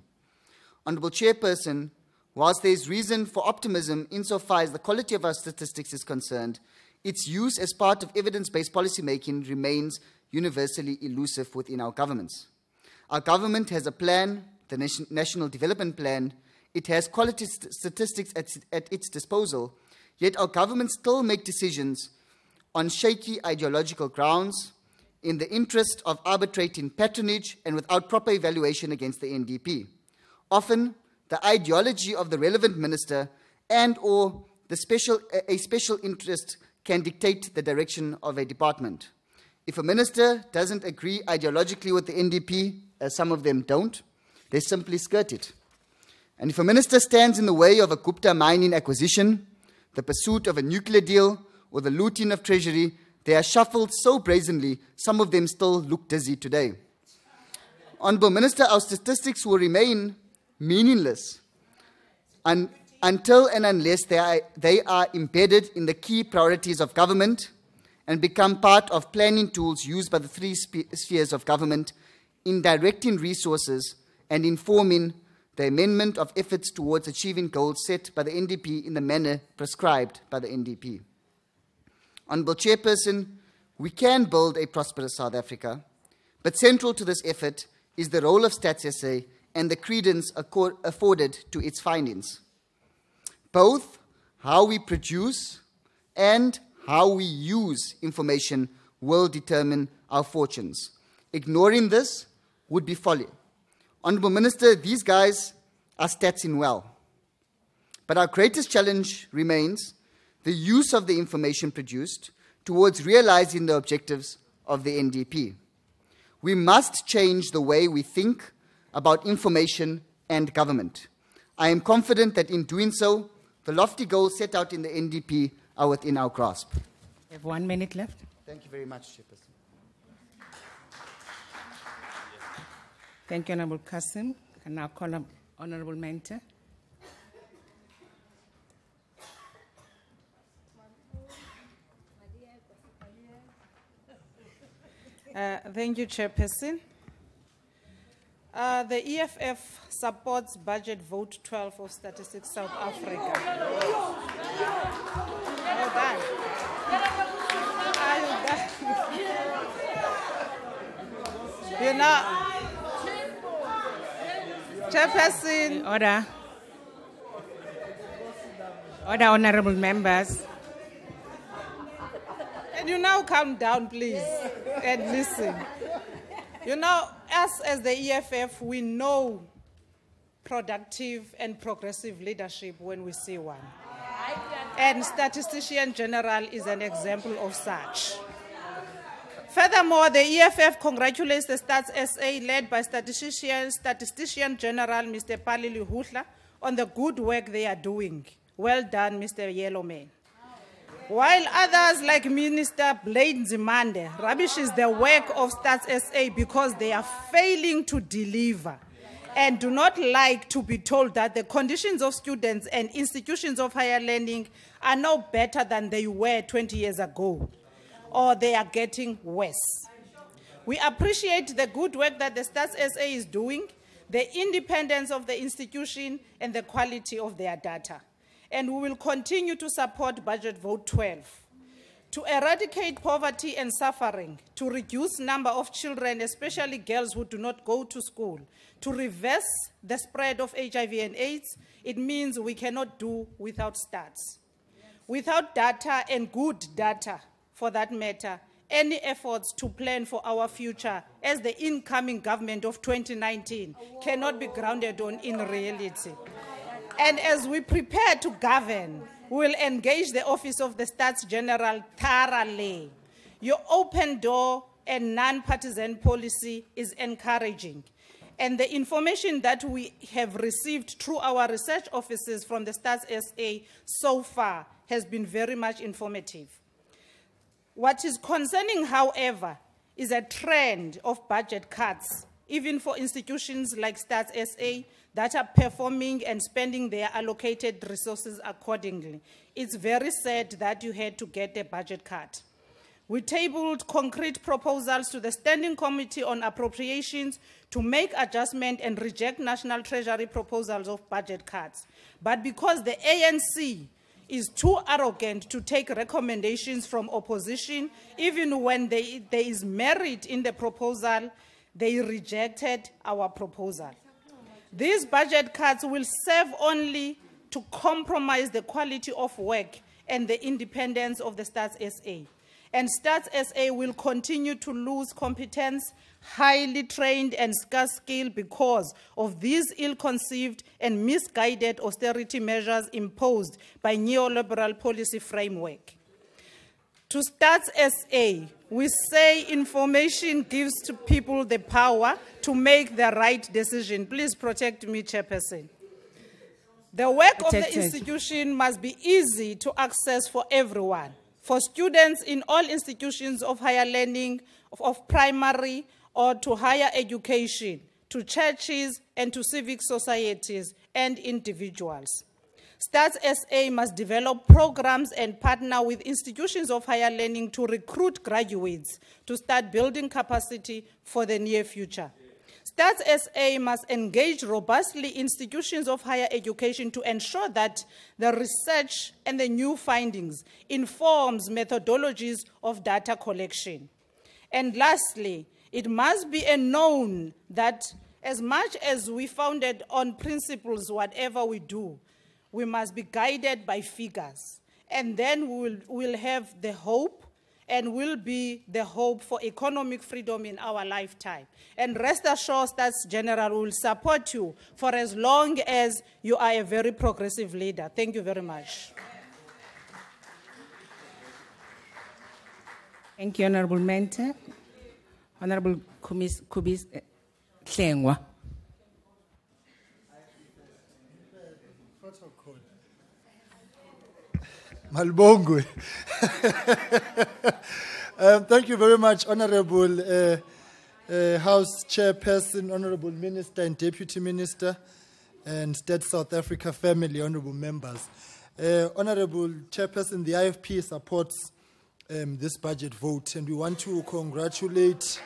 Honourable Chairperson, whilst there is reason for optimism insofar as the quality of our statistics is concerned, its use as part of evidence-based policy making remains universally elusive within our governments. Our government has a plan, the National Development Plan. It has quality statistics at its disposal, yet our governments still make decisions on shaky ideological grounds in the interest of arbitrating patronage and without proper evaluation against the NDP. Often, the ideology of the relevant minister and or a special interest can dictate the direction of a department. If a minister doesn't agree ideologically with the NDP, as some of them don't, they simply skirt it. And if a minister stands in the way of a Gupta mining acquisition, the pursuit of a nuclear deal, or the looting of treasury, they are shuffled so brazenly, some of them still look dizzy today. Honourable Minister, our statistics will remain meaningless until and unless they are embedded in the key priorities of government and become part of planning tools used by the 3 spheres of government in directing resources and informing the amendment of efforts towards achieving goals set by the NDP in the manner prescribed by the NDP. Honourable Chairperson, we can build a prosperous South Africa, but central to this effort is the role of Stats SA and the credence afforded to its findings. Both how we produce and how we use information will determine our fortunes. Ignoring this would be folly. Honourable Minister, these guys are statsing well. But our greatest challenge remains the use of the information produced towards realizing the objectives of the NDP. We must change the way we think about information and government. I am confident that in doing so, the lofty goals set out in the NDP are within our grasp. We have 1 minute left. Thank you very much, Chairperson. Thank you, Honourable Kassim. I now call on Honourable Mentor. Thank you, Chairperson. The EFF supports Budget Vote 12 of Statistics South Africa. Well done. You know, Chairperson, Order. Order, honorable members. can you now calm down, please, and listen? You know, us as the EFF, we know productive and progressive leadership when we see one. And Statistician General is an example of such. Furthermore, the EFF congratulates the Stats SA led by Statistician General Mr. Pali Luhutla on the good work they are doing. Well done, Mr. Yellowman. While others like Minister Blade Nzimande rubbishes the work of Stats SA because they are failing to deliver and do not like to be told that the conditions of students and institutions of higher learning are no better than they were 20 years ago, or they are getting worse. We appreciate the good work that the Stats SA is doing, the independence of the institution, and the quality of their data. And we will continue to support Budget Vote 12. To eradicate poverty and suffering, to reduce number of children, especially girls who do not go to school, to reverse the spread of HIV and AIDS, it means we cannot do without stats. Without data, and good data for that matter, any efforts to plan for our future as the incoming government of 2019 cannot be grounded on in reality. And as we prepare to govern, we will engage the Office of the Stats General thoroughly. Your open door and non-partisan policy is encouraging. And the information that we have received through our research offices from the Stats SA so far has been very much informative. What is concerning, however, is a trend of budget cuts, even for institutions like Stats SA that are performing and spending their allocated resources accordingly. It's very sad that you had to get a budget cut. We tabled concrete proposals to the Standing Committee on Appropriations to make adjustment and reject National Treasury proposals of budget cuts. But because the ANC is too arrogant to take recommendations from opposition, even when there is merit in the proposal, they rejected our proposal. These budget cuts will serve only to compromise the quality of work and the independence of the Stats SA. And Stats SA will continue to lose competence, highly trained and scarce skill because of these ill-conceived and misguided austerity measures imposed by neoliberal policy framework. To Stats SA, we say information gives to people the power to make the right decision. Please protect me, Chairperson. The work of the institution must be easy to access for everyone. For students in all institutions of higher learning, of primary or to higher education, to churches and to civic societies and individuals. Stats SA must develop programs and partner with institutions of higher learning to recruit graduates to start building capacity for the near future. Stats SA must engage robustly institutions of higher education to ensure that the research and the new findings informs methodologies of data collection. And lastly, it must be known that as much as we founded on principles, whatever we do, we must be guided by figures. And then we'll have the hope and will be the hope for economic freedom in our lifetime. And rest assured, Stats General will support you for as long as you are a very progressive leader. Thank you very much. Thank you, Honorable Mente. Honorable Kubis Hlengwa. Malbongwe. Thank you very much, Honorable House Chairperson, Honorable Minister and Deputy Minister, and State South Africa family, Honorable members. Honorable Chairperson, the IFP supports this budget vote, and we want to congratulate,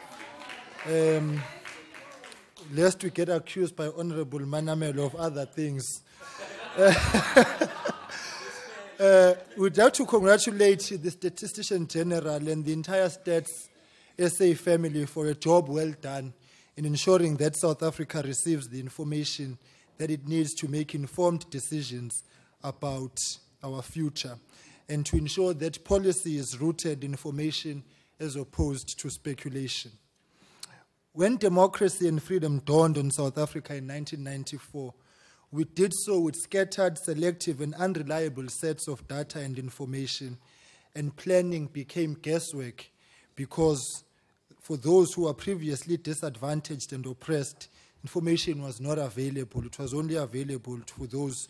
lest we get accused by Honorable Manamelo of other things. We'd like to congratulate the Statistician General and the entire Stats SA family for a job well done in ensuring that South Africa receives the information that it needs to make informed decisions about our future, and to ensure that policy is rooted in information as opposed to speculation. When democracy and freedom dawned on South Africa in 1994, we did so with scattered, selective, and unreliable sets of data and information, and planning became guesswork because for those who were previously disadvantaged and oppressed, information was not available. It was only available to those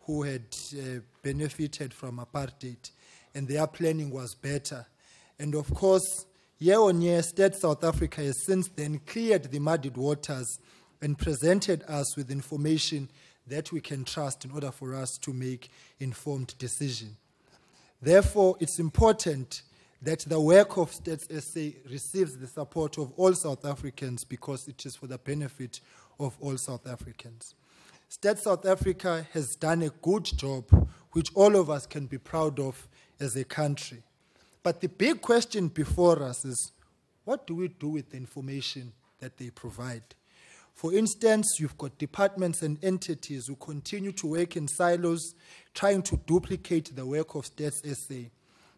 who had benefited from apartheid, and their planning was better. And of course, year on year, State South Africa has since then cleared the muddied waters and presented us with information that we can trust in order for us to make informed decisions. Therefore, it's important that the work of Stats SA receives the support of all South Africans because it is for the benefit of all South Africans. Stats South Africa has done a good job, which all of us can be proud of as a country. But the big question before us is, what do we do with the information that they provide? For instance, you've got departments and entities who continue to work in silos, trying to duplicate the work of Stats SA,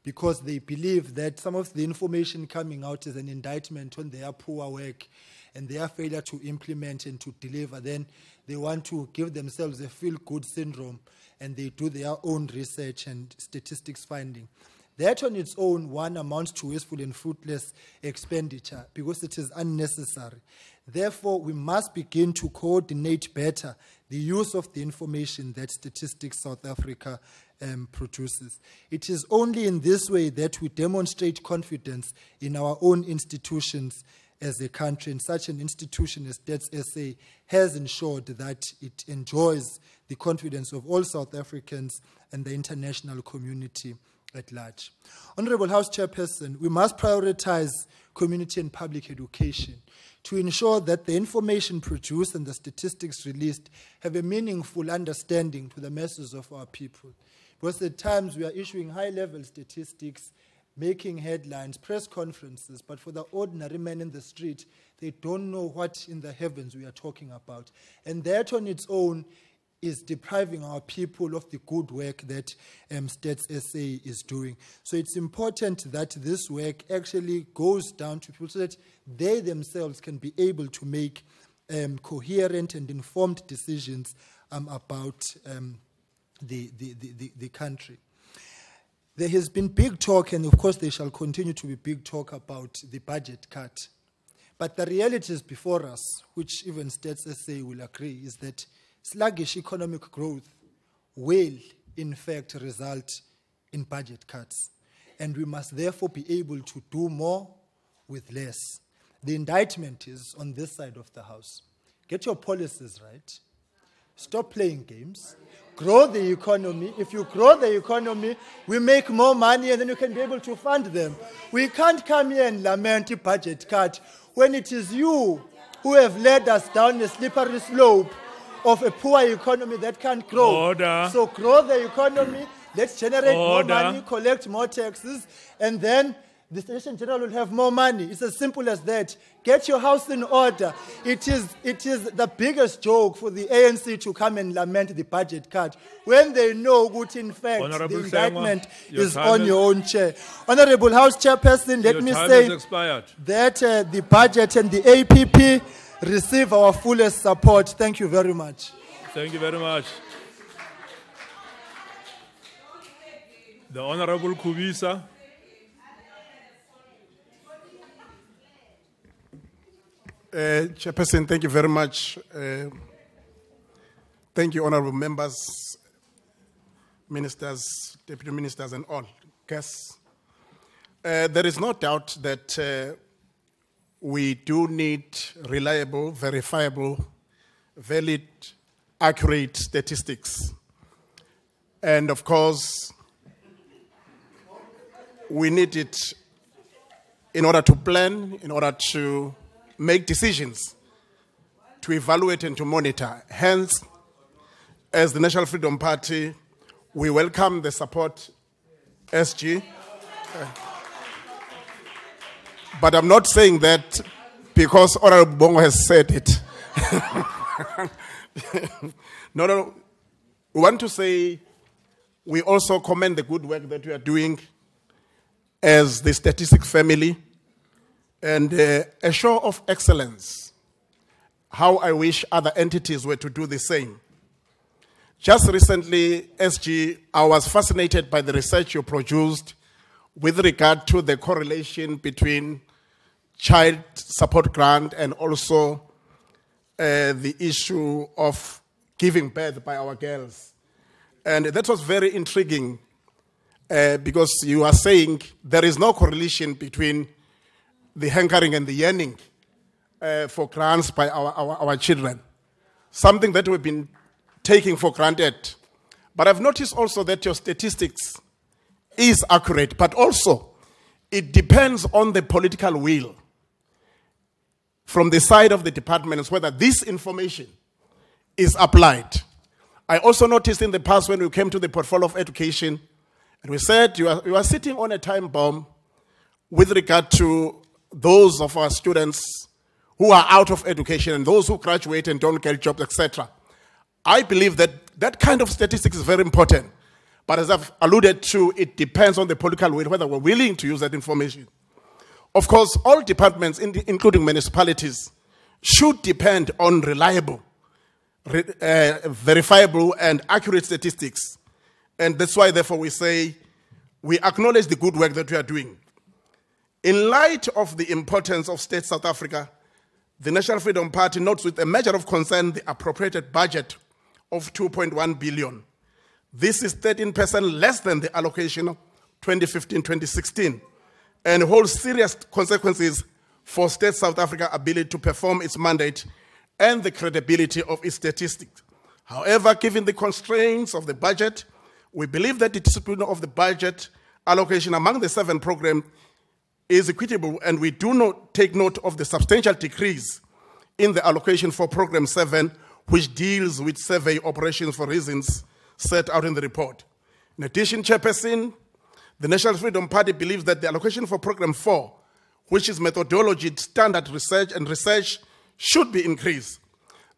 because they believe that some of the information coming out is an indictment on their poor work and their failure to implement and to deliver. Then they want to give themselves a feel-good syndrome, and they do their own research and statistics finding. That on its own, one, amounts to wasteful and fruitless expenditure because it is unnecessary. Therefore, we must begin to coordinate better the use of the information that Statistics South Africa produces. It is only in this way that we demonstrate confidence in our own institutions as a country, and such an institution as Stats SA has ensured that it enjoys the confidence of all South Africans and the international community at large. Honorable House Chairperson, we must prioritize community and public education to ensure that the information produced and the statistics released have a meaningful understanding to the masses of our people. Because at times we are issuing high-level statistics, making headlines, press conferences, but for the ordinary man in the street, they don't know what in the heavens we are talking about. And that on its own is depriving our people of the good work that Stats SA is doing. So it's important that this work actually goes down to people so that they themselves can be able to make coherent and informed decisions about the country. There has been big talk, and of course there shall continue to be big talk about the budget cut. But the realities before us, which even Stats SA will agree, is that sluggish economic growth will, in fact, result in budget cuts. And we must therefore be able to do more with less. The indictment is on this side of the house. Get your policies right. Stop playing games. Grow the economy. If you grow the economy, we make more money and then you can be able to fund them. We can't come here and lament a budget cut when it is you who have led us down a slippery slope of a poor economy that can't grow. Order. So grow the economy, let's generate Order. more money, collect more taxes, and then the Station General will have more money. It's as simple as that. Get your house in order. It is the biggest joke for the ANC to come and lament the budget cut when they know what, in fact, Honorable the indictment Sengwa, your is time on is- your own chair. Honorable House Chairperson, let Your me time say has expired. that the budget and the APP receive our fullest support. Thank you very much. Thank you very much. The Honorable Kubisa. Chairperson, thank you very much. Thank you, honorable members, ministers, deputy ministers, and all guests. There is no doubt that we do need reliable, verifiable, valid, accurate statistics. And of course, we need it in order to plan, in order to make decisions, to evaluate and to monitor. Hence, as the National Freedom Party, we welcome the support SG. But I'm not saying that because Honorable Bongo has said it. No. We want to say we also commend the good work that we are doing as the statistics family, and a show of excellence. How I wish other entities were to do the same. Just recently, SG, I was fascinated by the research you produced with regard to the correlation between child support grant and also the issue of giving birth by our girls. And that was very intriguing because you are saying there is no correlation between the hankering and the yearning for grants by our children. Something that we've been taking for granted. But I've noticed also that your statistics is accurate, but also it depends on the political will from the side of the departments whether this information is applied. I also noticed in the past when we came to the portfolio of education, and we said you are sitting on a time bomb with regard to those of our students who are out of education and those who graduate and don't get jobs, etc. I believe that that kind of statistics is very important. But as I've alluded to, it depends on the political will, whether we're willing to use that information. Of course, all departments, including municipalities, should depend on reliable, verifiable, and accurate statistics. And that's why, therefore, we say we acknowledge the good work that we are doing. In light of the importance of State South Africa, the National Freedom Party notes with a measure of concern the appropriated budget of 2.1 billion. This is 13% less than the allocation of 2015-2016 and holds serious consequences for State South Africa's ability to perform its mandate and the credibility of its statistics. However, given the constraints of the budget, we believe that the discipline of the budget allocation among the 7 programs is equitable, and we do not take note of the substantial decrease in the allocation for Program 7, which deals with survey operations for reasons set out in the report. In addition, Chairperson, the National Freedom Party believes that the allocation for Program 4, which is methodology, standard research, and research, should be increased.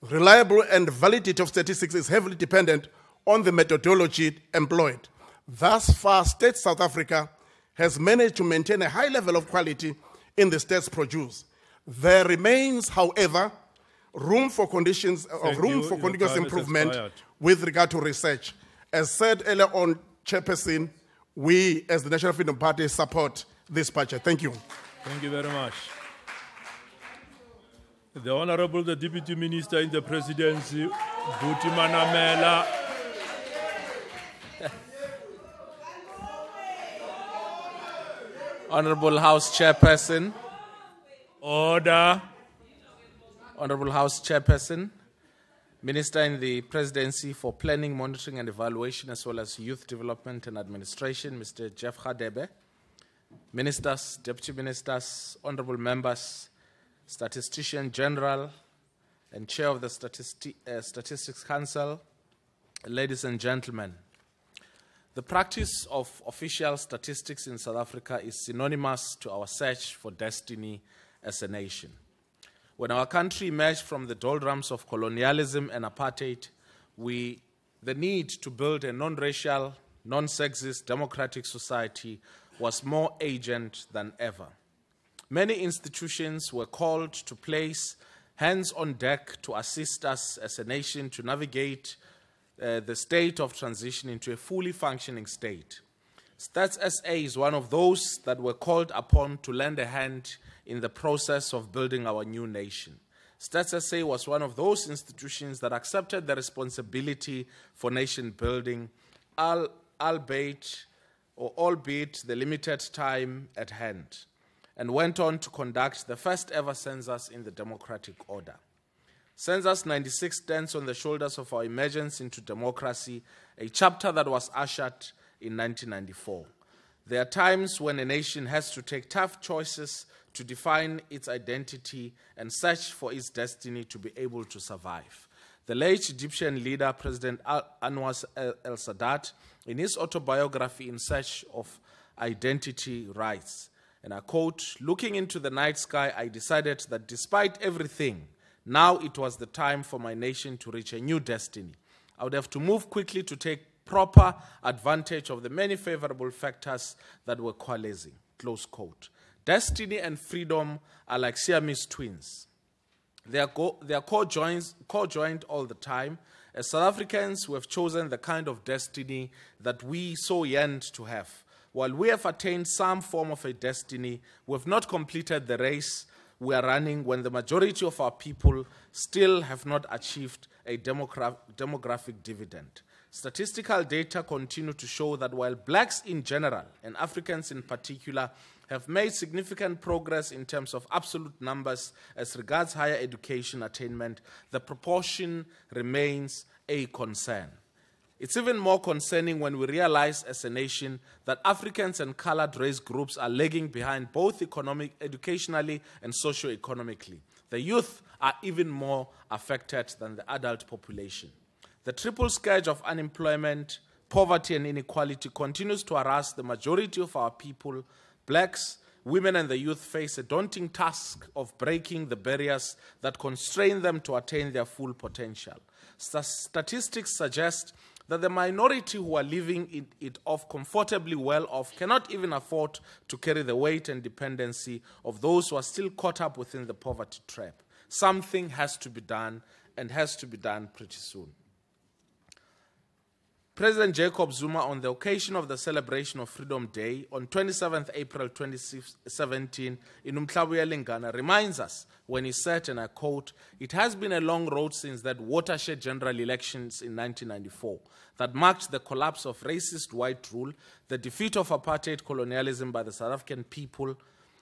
Reliable and validity of statistics is heavily dependent on the methodology employed. Thus far, State South Africa has managed to maintain a high level of quality in the stats produced. There remains, however, room for continuous improvement with regard to research. As said earlier on, Chairperson, we as the National Freedom Party support this budget. Thank you. Thank you very much. The Honorable the Deputy Minister in the Presidency, Buti Manamela. Honorable House Chairperson. Order. Honorable House Chairperson, Minister in the Presidency for Planning, Monitoring and Evaluation, as well as Youth Development and Administration, Mr. Jeff Radebe, Ministers, Deputy Ministers, Honorable Members, Statistician General, and Chair of the Statistics Council, ladies and gentlemen. The practice of official statistics in South Africa is synonymous to our search for destiny as a nation. When our country emerged from the doldrums of colonialism and apartheid, the need to build a non-racial, non-sexist, democratic society was more urgent than ever. Many institutions were called to place hands on deck to assist us as a nation to navigate the state of transition into a fully functioning state. Stats SA is one of those that were called upon to lend a hand in the process of building our new nation. Stats SA was one of those institutions that accepted the responsibility for nation building, albeit the limited time at hand, and went on to conduct the first ever census in the democratic order. Census 96 stands on the shoulders of our emergence into democracy, a chapter that was ushered in 1994. There are times when a nation has to take tough choices to define its identity and search for its destiny to be able to survive. The late Egyptian leader, President Anwar el-Sadat, in his autobiography In Search of Identity, writes, And I quote, "Looking into the night sky, I decided that despite everything, now it was the time for my nation to reach a new destiny. I would have to move quickly to take proper advantage of the many favorable factors that were coalescing." Close quote. Destiny and freedom are like Siamese twins. They are co-joined all the time. As South Africans, we have chosen the kind of destiny that we so yearned to have. While we have attained some form of a destiny, we have not completed the race we are running when the majority of our people still have not achieved a demographic dividend. Statistical data continue to show that while blacks in general and Africans in particular have made significant progress in terms of absolute numbers as regards higher education attainment, the proportion remains a concern. It's even more concerning when we realize as a nation that Africans and colored race groups are lagging behind both educationally and socio-economically. The youth are even more affected than the adult population. The triple scourge of unemployment, poverty, and inequality continues to harass the majority of our people. Blacks, women, and the youth face a daunting task of breaking the barriers that constrain them to attain their full potential. Statistics suggest that the minority who are living it off comfortably well off cannot even afford to carry the weight and dependency of those who are still caught up within the poverty trap. Something has to be done, and has to be done pretty soon. President Jacob Zuma, on the occasion of the celebration of Freedom Day on 27th April 2017 in Umhlabuya Lingana, reminds us when he said, and I quote, "It has been a long road since that watershed general elections in 1994 that marked the collapse of racist white rule, the defeat of apartheid colonialism by the South African people,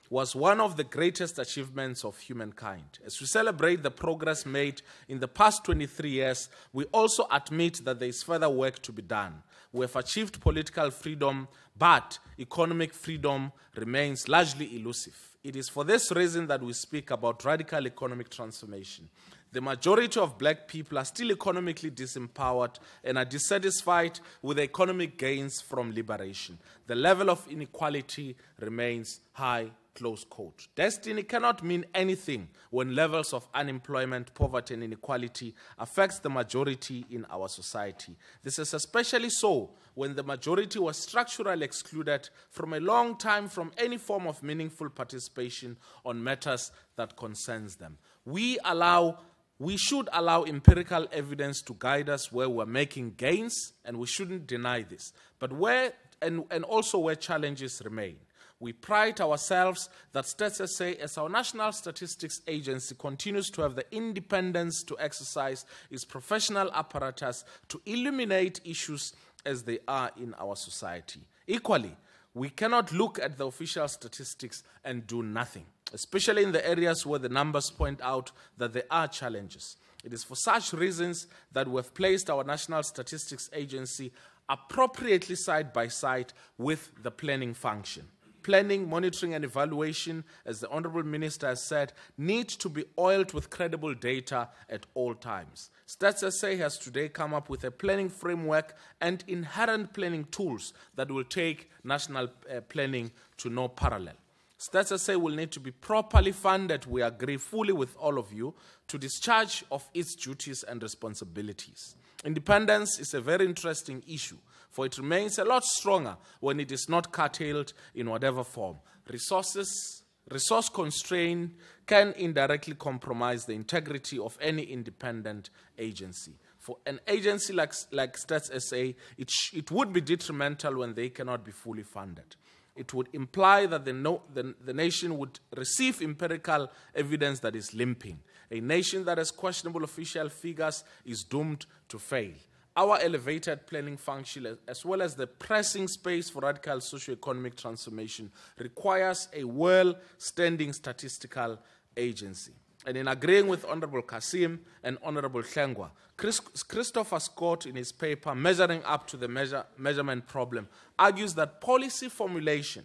was one of the greatest achievements of humankind. As we celebrate the progress made in the past 23 years, we also admit that there is further work to be done. We have achieved political freedom, but economic freedom remains largely elusive. It is for this reason that we speak about radical economic transformation. The majority of black people are still economically disempowered and are dissatisfied with the economic gains from liberation. The level of inequality remains high." Close quote. Destiny cannot mean anything when levels of unemployment, poverty, and inequality affects the majority in our society. This is especially so when the majority was structurally excluded from a long time from any form of meaningful participation on matters that concerns them. We should allow empirical evidence to guide us where we're making gains, and we shouldn't deny this, but and also where challenges remain. We pride ourselves that Stats SA, as our national statistics agency, continues to have the independence to exercise its professional apparatus to illuminate issues as they are in our society. Equally, we cannot look at the official statistics and do nothing, especially in the areas where the numbers point out that there are challenges. It is for such reasons that we have placed our national statistics agency appropriately side by side with the planning function. Planning, monitoring, and evaluation, as the Honorable Minister has said, need to be oiled with credible data at all times. Stats SA has today come up with a planning framework and inherent planning tools that will take national planning to no parallel. Stats SA will need to be properly funded, we agree fully with all of you, to discharge of its duties and responsibilities. Independence is a very interesting issue, for it remains a lot stronger when it is not curtailed in whatever form. Resource constraint can indirectly compromise the integrity of any independent agency. For an agency like Stats SA, it would be detrimental when they cannot be fully funded. It would imply that the nation would receive empirical evidence that is limping. A nation that has questionable official figures is doomed to fail. Our elevated planning function, as well as the pressing space for radical socio-economic transformation, requires a well-standing statistical agency. And in agreeing with Honorable Kasim and Honorable Hlengwa, Christopher Scott, in his paper, Measuring Up to the Measurement Problem, argues that policy formulation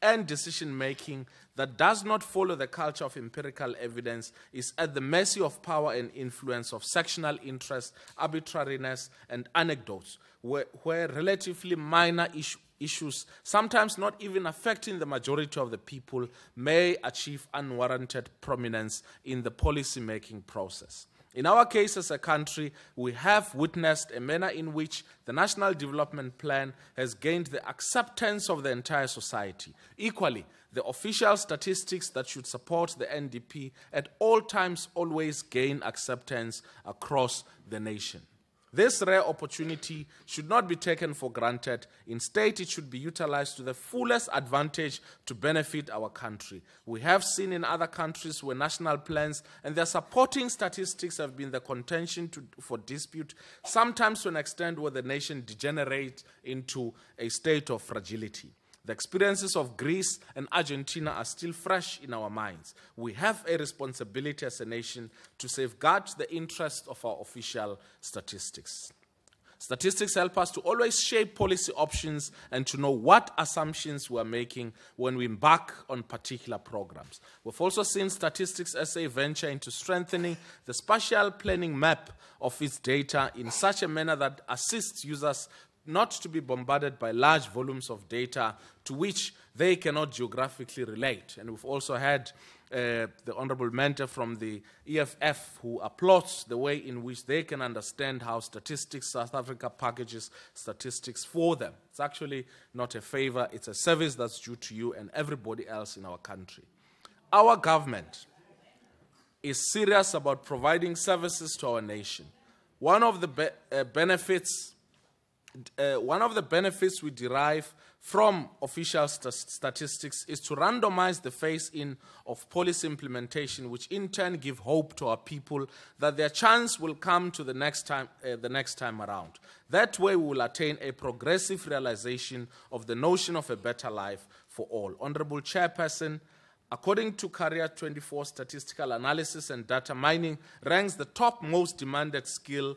and decision-making that does not follow the culture of empirical evidence is at the mercy of power and influence of sectional interest, arbitrariness, and anecdotes, where relatively minor issues, sometimes not even affecting the majority of the people, may achieve unwarranted prominence in the policy-making process. In our case as a country, we have witnessed a manner in which the National Development Plan has gained the acceptance of the entire society. Equally, the official statistics that should support the NDP at all times always gain acceptance across the nation. This rare opportunity should not be taken for granted. Instead, it should be utilized to the fullest advantage to benefit our country. We have seen in other countries where national plans and their supporting statistics have been the contention for dispute, sometimes to an extent where the nation degenerates into a state of fragility. The experiences of Greece and Argentina are still fresh in our minds. We have a responsibility as a nation to safeguard the interests of our official statistics. Statistics help us to always shape policy options and to know what assumptions we are making when we embark on particular programs. We've also seen Statistics SA venture into strengthening the spatial planning map of its data in such a manner that assists users not to be bombarded by large volumes of data to which they cannot geographically relate. And we've also had the Honorable Mentor from the EFF who applauds the way in which they can understand how Statistics South Africa packages statistics for them. It's actually not a favor, it's a service that's due to you and everybody else in our country. Our government is serious about providing services to our nation. One of the benefits we derive from official statistics is to randomize the phase-in of policy implementation, which in turn give hope to our people that their chance will come to the next time around. That way we will attain a progressive realization of the notion of a better life for all. Honorable Chairperson, according to Career 24, statistical analysis and data mining ranks the top most demanded skill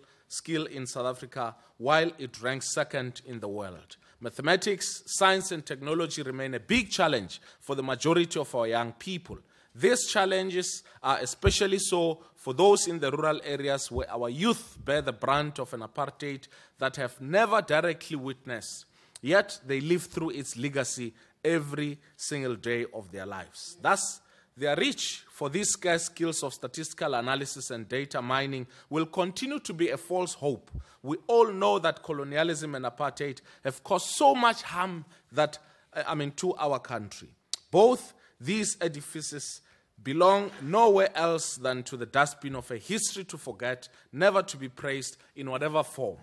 in South Africa, while it ranks second in the world. Mathematics, science, and technology remain a big challenge for the majority of our young people. These challenges are especially so for those in the rural areas where our youth bear the brunt of an apartheid that have never directly witnessed, yet they live through its legacy every single day of their lives. Thus, their reach for these scarce skills of statistical analysis and data mining will continue to be a false hope. We all know that colonialism and apartheid have caused so much harm to our country. Both these edifices belong nowhere else than to the dustbin of a history to forget, never to be praised in whatever form.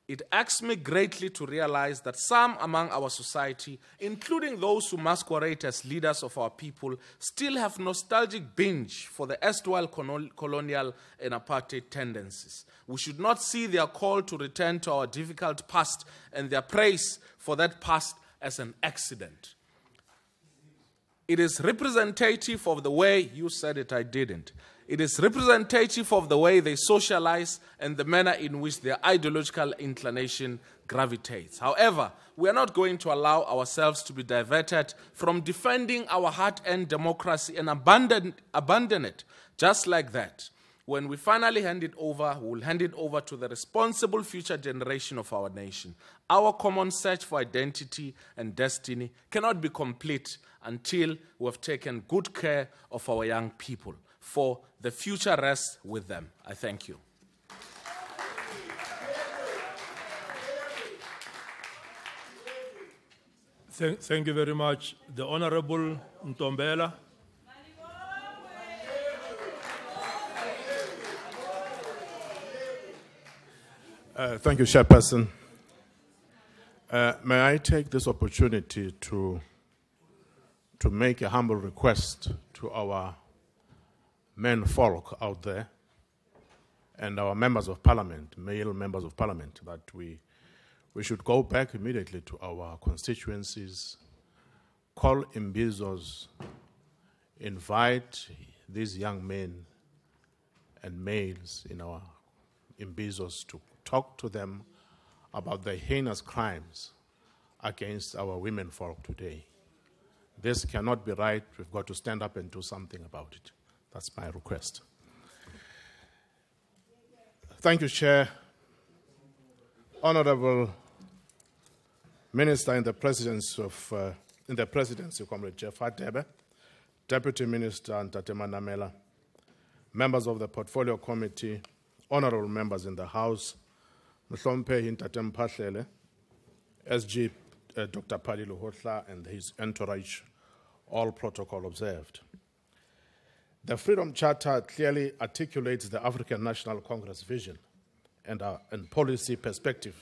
It irks me greatly to realize that some among our society, including those who masquerade as leaders of our people, still have nostalgic binge for the erstwhile colonial and apartheid tendencies. We should not see their call to return to our difficult past and their praise for that past as an accident. It is representative of the way, you said it, I didn't. It is representative of the way they socialize and the manner in which their ideological inclination gravitates. However, we are not going to allow ourselves to be diverted from defending our hard-earned democracy and abandon it just like that. When we finally hand it over, we will hand it over to the responsible future generation of our nation. Our common search for identity and destiny cannot be complete until we have taken good care of our young people. For the future rests with them. I thank you. Thank you very much. The Honorable Ntombela. Thank you, Chairperson. May I take this opportunity to make a humble request to our men folk out there and our members of parliament, male members of parliament, that we should go back immediately to our constituencies, call imbizos, invite these young men and males in our imbizos to talk to them about the heinous crimes against our women folk today. This cannot be right. We've got to stand up and do something about it. That's my request. Thank you, Chair. Honorable Minister in the Presidency, Comrade Jeff Hadebe, Deputy Minister Ntate Manamela, members of the Portfolio Committee, honorable members in the House, Mhlompehi Ntate Mphahlele, SG Dr. Pali Luhotla and his entourage, all protocol observed. The Freedom Charter clearly articulates the African National Congress vision and policy perspective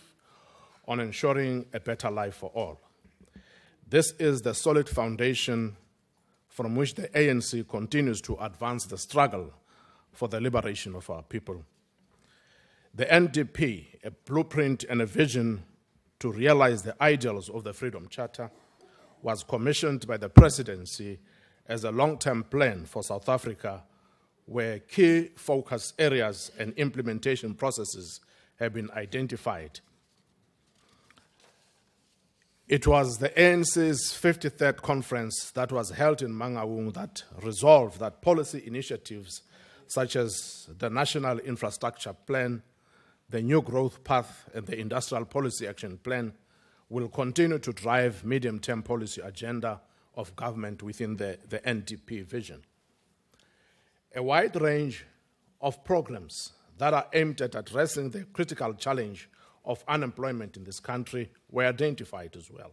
on ensuring a better life for all. This is the solid foundation from which the ANC continues to advance the struggle for the liberation of our people. The NDP, a blueprint and a vision to realize the ideals of the Freedom Charter, was commissioned by the Presidency as a long-term plan for South Africa, where key focus areas and implementation processes have been identified. It was the ANC's 53rd conference that was held in Mangaung that resolved that policy initiatives such as the National Infrastructure Plan, the New Growth Path, and the Industrial Policy Action Plan will continue to drive medium-term policy agenda of government within the NDP vision. A wide range of programs that are aimed at addressing the critical challenge of unemployment in this country were identified as well.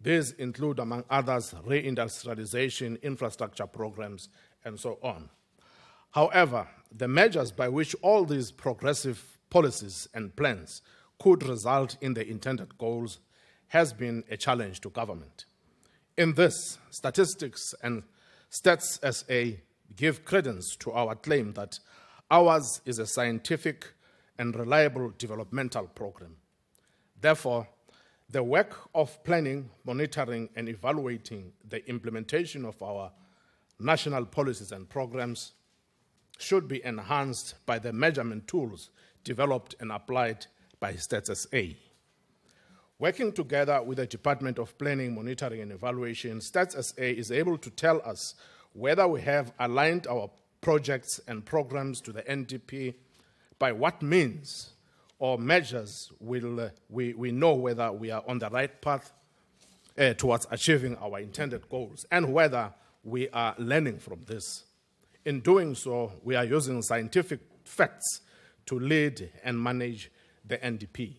These include, among others, reindustrialization, infrastructure programs, and so on. However, the measures by which all these progressive policies and plans could result in the intended goals has been a challenge to government. In this, statistics and Stats SA give credence to our claim that ours is a scientific and reliable developmental program. Therefore, the work of planning, monitoring, and evaluating the implementation of our national policies and programs should be enhanced by the measurement tools developed and applied by Stats SA. Working together with the Department of Planning, Monitoring, and Evaluation, Stats SA is able to tell us whether we have aligned our projects and programs to the NDP, by what means or measures will we know whether we are on the right path towards achieving our intended goals, and whether we are learning from this. In doing so, we are using scientific facts to lead and manage the NDP.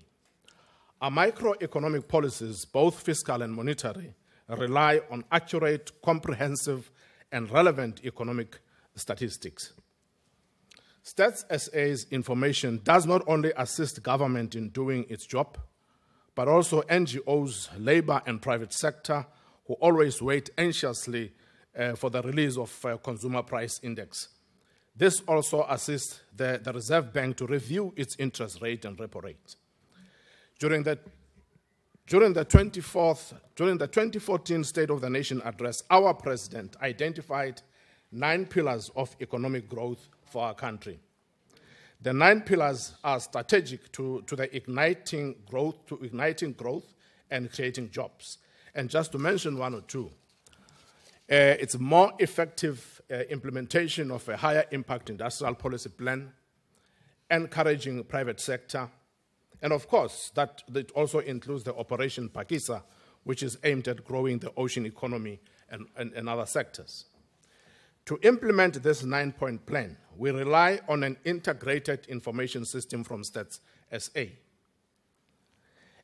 Our microeconomic policies, both fiscal and monetary, rely on accurate, comprehensive, and relevant economic statistics. Stats SA's information does not only assist government in doing its job, but also NGOs, labor, and private sector, who always wait anxiously for the release of Consumer Price Index. This also assists the Reserve Bank to review its interest rate and repo rate. During the 2014 State of the Nation address, our president identified 9 pillars of economic growth for our country. The 9 pillars are strategic to igniting growth and creating jobs. And just to mention one or two, it's more effective implementation of a higher impact industrial policy plan, encouraging private sector, and of course, that also includes the Operation Pakisa, which is aimed at growing the ocean economy and other sectors. To implement this 9-point plan, we rely on an integrated information system from Stats SA.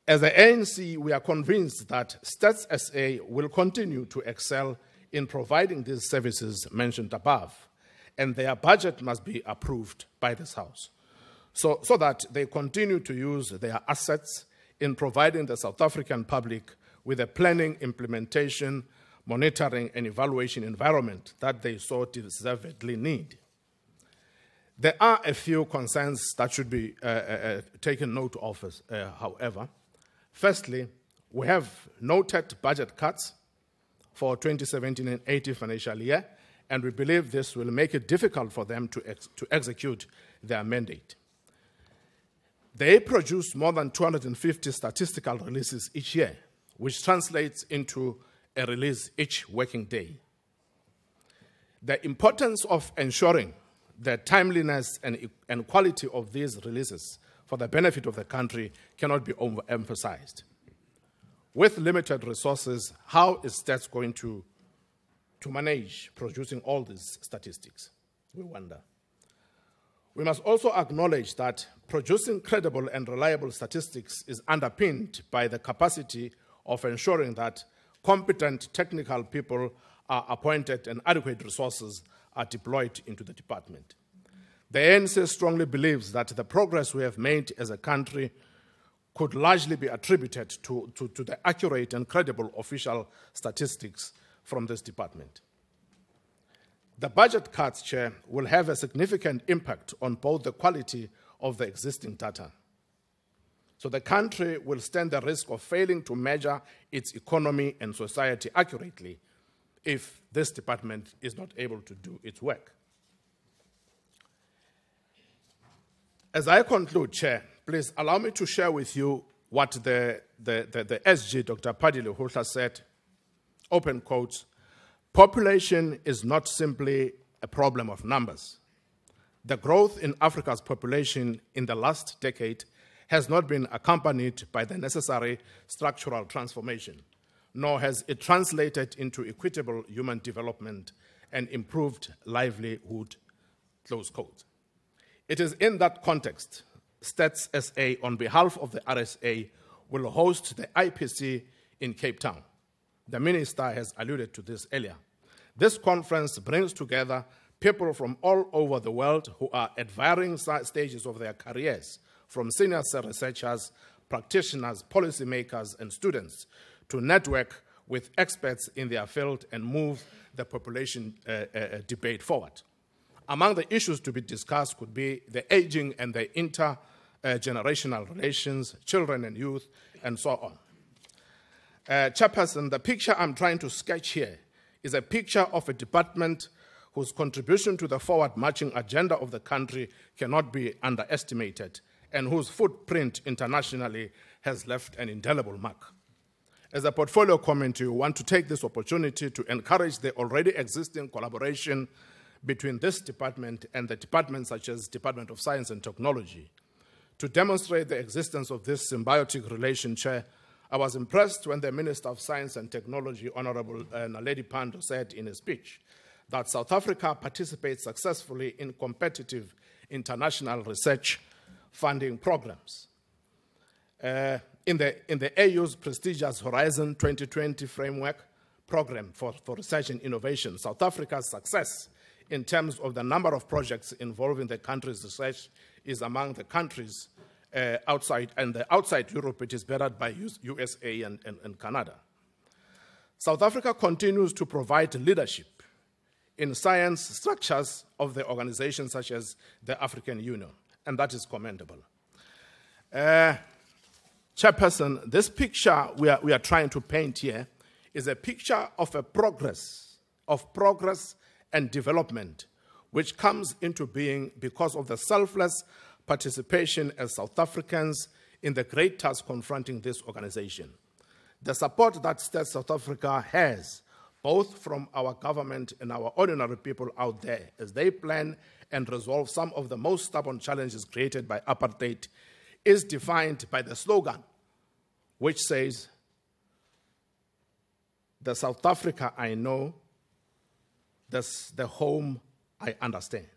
As the ANC, we are convinced that Stats SA will continue to excel in providing these services mentioned above, and their budget must be approved by this House, so that they continue to use their assets in providing the South African public with a planning, implementation, monitoring, and evaluation environment that they so deservedly need. There are a few concerns that should be taken note of, however. Firstly, we have noted budget cuts for 2017 and 18 financial year, and we believe this will make it difficult for them to execute their mandate. They produce more than 250 statistical releases each year, which translates into a release each working day. The importance of ensuring the timeliness and quality of these releases for the benefit of the country cannot be overemphasized. With limited resources, how is Stats going to manage producing all these statistics? We wonder. We must also acknowledge that producing credible and reliable statistics is underpinned by the capacity of ensuring that competent technical people are appointed and adequate resources are deployed into the department. The ANC strongly believes that the progress we have made as a country could largely be attributed to the accurate and credible official statistics from this department. The budget cuts, Chair, will have a significant impact on both the quality of the existing data. So the country will stand the risk of failing to measure its economy and society accurately if this department is not able to do its work. As I conclude, Chair, please allow me to share with you what the SG, Dr. Paddy Lehuhla, said, open quotes, "Population is not simply a problem of numbers. The growth in Africa's population in the last decade has not been accompanied by the necessary structural transformation, nor has it translated into equitable human development and improved livelihood," close quote. It is in that context, Stats SA, on behalf of the RSA, will host the IPC in Cape Town. The Minister has alluded to this earlier. This conference brings together people from all over the world who are at varying stages of their careers, from senior researchers, practitioners, policymakers, and students, to network with experts in their field and move the population debate forward. Among the issues to be discussed could be the aging and the intergenerational relations, children and youth, and so on. Chairperson, the picture I'm trying to sketch here is a picture of a department whose contribution to the forward-marching agenda of the country cannot be underestimated and whose footprint internationally has left an indelible mark. As a portfolio committee, we want to take this opportunity to encourage the already existing collaboration between this department and the departments such as Department of Science and Technology. To demonstrate the existence of this symbiotic relationship, I was impressed when the Minister of Science and Technology, Honorable Naledi Pandor, said in a speech that South Africa participates successfully in competitive international research funding programs. In the AU's prestigious Horizon 2020 framework program for research and innovation, South Africa's success in terms of the number of projects involving the country's research is among the countries outside Europe, it is bettered by USA and Canada. South Africa continues to provide leadership in science structures of the organizations such as the African Union, and that is commendable. Chairperson, this picture we are trying to paint here is a picture of a progress and development which comes into being because of the selfless participation as South Africans in the great task confronting this organization. The support that Stats South Africa has, both from our government and our ordinary people out there, as they plan and resolve some of the most stubborn challenges created by apartheid, is defined by the slogan, which says, "The South Africa I know, the home I understand."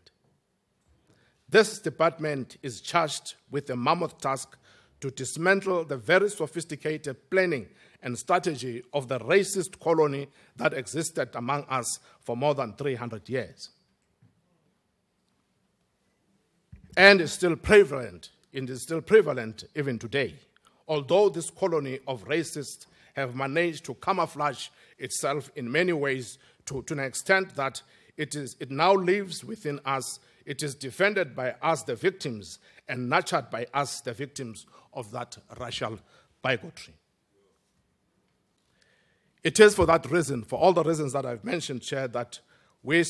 This department is charged with the mammoth task to dismantle the very sophisticated planning and strategy of the racist colony that existed among us for more than 300 years. And is still prevalent, even today, although this colony of racists have managed to camouflage itself in many ways to an extent that it now lives within us. It is defended by us, the victims, and nurtured by us, the victims of that racial bigotry. It is for that reason, for all the reasons that I've mentioned, Chair, that we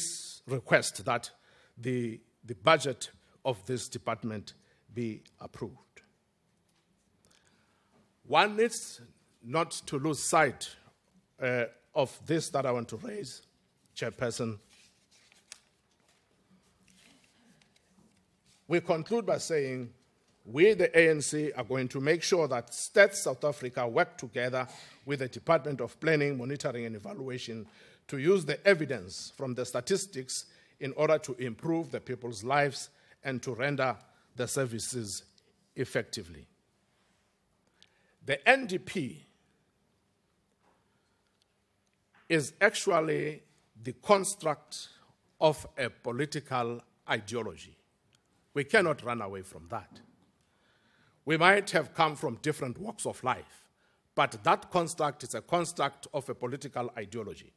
request that the budget of this department be approved. One needs not to lose sight of this that I want to raise, Chairperson. We conclude by saying We, the ANC, are going to make sure that Stats South Africa work together with the Department of Planning, Monitoring and Evaluation to use the evidence from the statistics in order to improve the people's lives and to render the services effectively. The NDP is actually the construct of a political ideology. We cannot run away from that. We might have come from different walks of life, but that construct is a construct of a political ideology.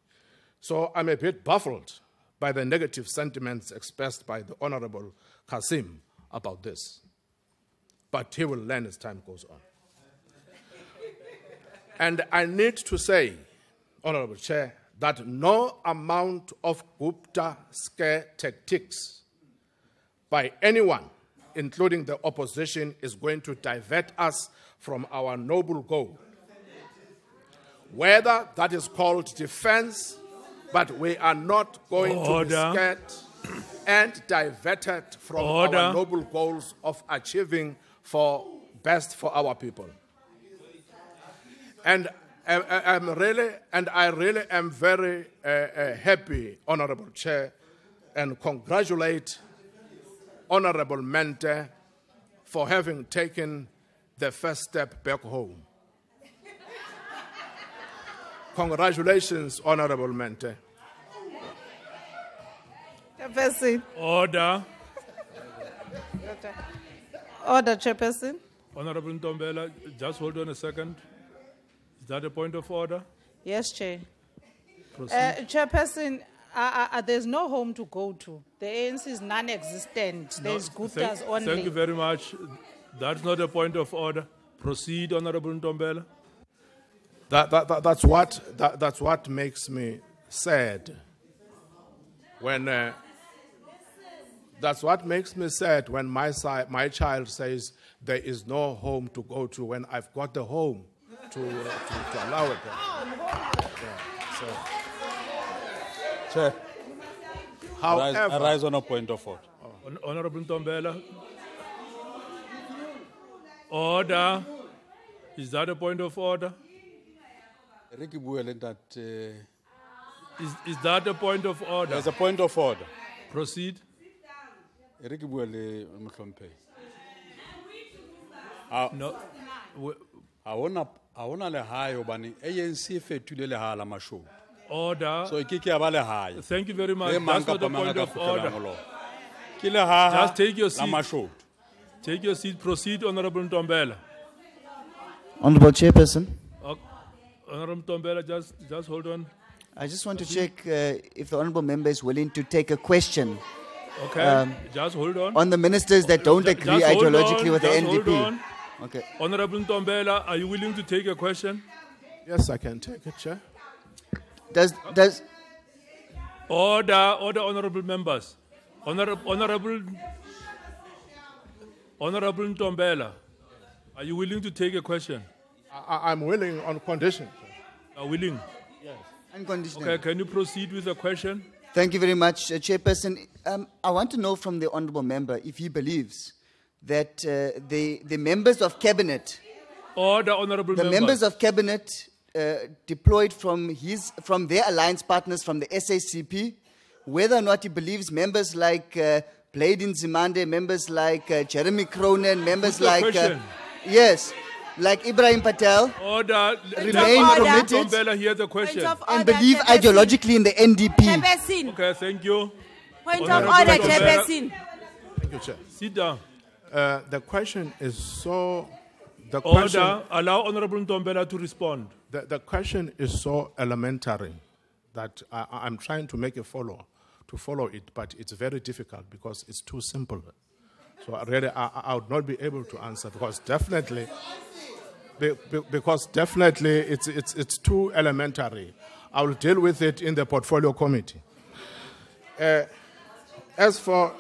So I'm a bit baffled by the negative sentiments expressed by the Honorable Kasim about this. But he will learn as time goes on. And I need to say, Honorable Chair, that no amount of Gupta scare tactics by anyone, including the opposition, is going to divert us from our noble goal. Whether that is called defense, but we are not going to be scared and diverted from our noble goals of achieving for best for our people. And I really am very happy, Honorable Chair, and congratulate Honorable Mente for having taken the first step back home. Congratulations, Honorable Mente. Chairperson. Order. Order, Chairperson. Honorable Ntombela, just hold on a second. Is that a point of order? Yes, Chair. Proceed. Chairperson, there's no home to go to. The ANC is non-existent. There's Gupta's only. Thank you very much. That's not a point of order. Proceed, Honorable Ntombela. That's what makes me sad. That's what makes me sad when my child says there is no home to go to when I've got the home to allow it. Chair, however, I rise on a point of order. Honorable Ntombela. Order. Is that a point of order? Is that a point of order? There's a point of order. Proceed. No. A ona le hae hobane ANC fetile le ha la mashodu. Order. So ke ya ba le hae. Thank you very much. That's not a point of order. Ke le ha Just take your seat. La mashodu. Take your seat. Proceed, Honorable Ntombela. Honorable Chairperson. Honorable Ntombela, just hold on. I just want to check if the Honorable Member is willing to take a question. Okay, just hold on. On the ministers that don't agree ideologically with the NDP. Hold on. Okay. Honorable Ntombela, are you willing to take a question? Yes, I can take it, Chair. Does Order, honorable members. Honorable Ntombela, are you willing to take a question? I'm willing on condition. Are willing? Yes. Unconditional. Okay, can you proceed with the question? Thank you very much, Chairperson. I want to know from the Honourable Member if he believes that the members of Cabinet, Order, honourable the members of Cabinet deployed from their alliance partners from the SACP, whether or not he believes members like Blade Nzimande, members like Jeremy Cronin, members like like Ibrahim Patel, remain committed hear the question. and believe ideologically in the NDP. Okay, thank you. Point of order, Chairperson. Thank you, Chair. Sit down. The question is so... Allow Honorable Ntombela to respond. The question is so elementary that I'm trying to make a to follow it, but it's very difficult because it's too simple. So really, I would not be able to answer because definitely it's too elementary. I will deal with it in the portfolio committee. As for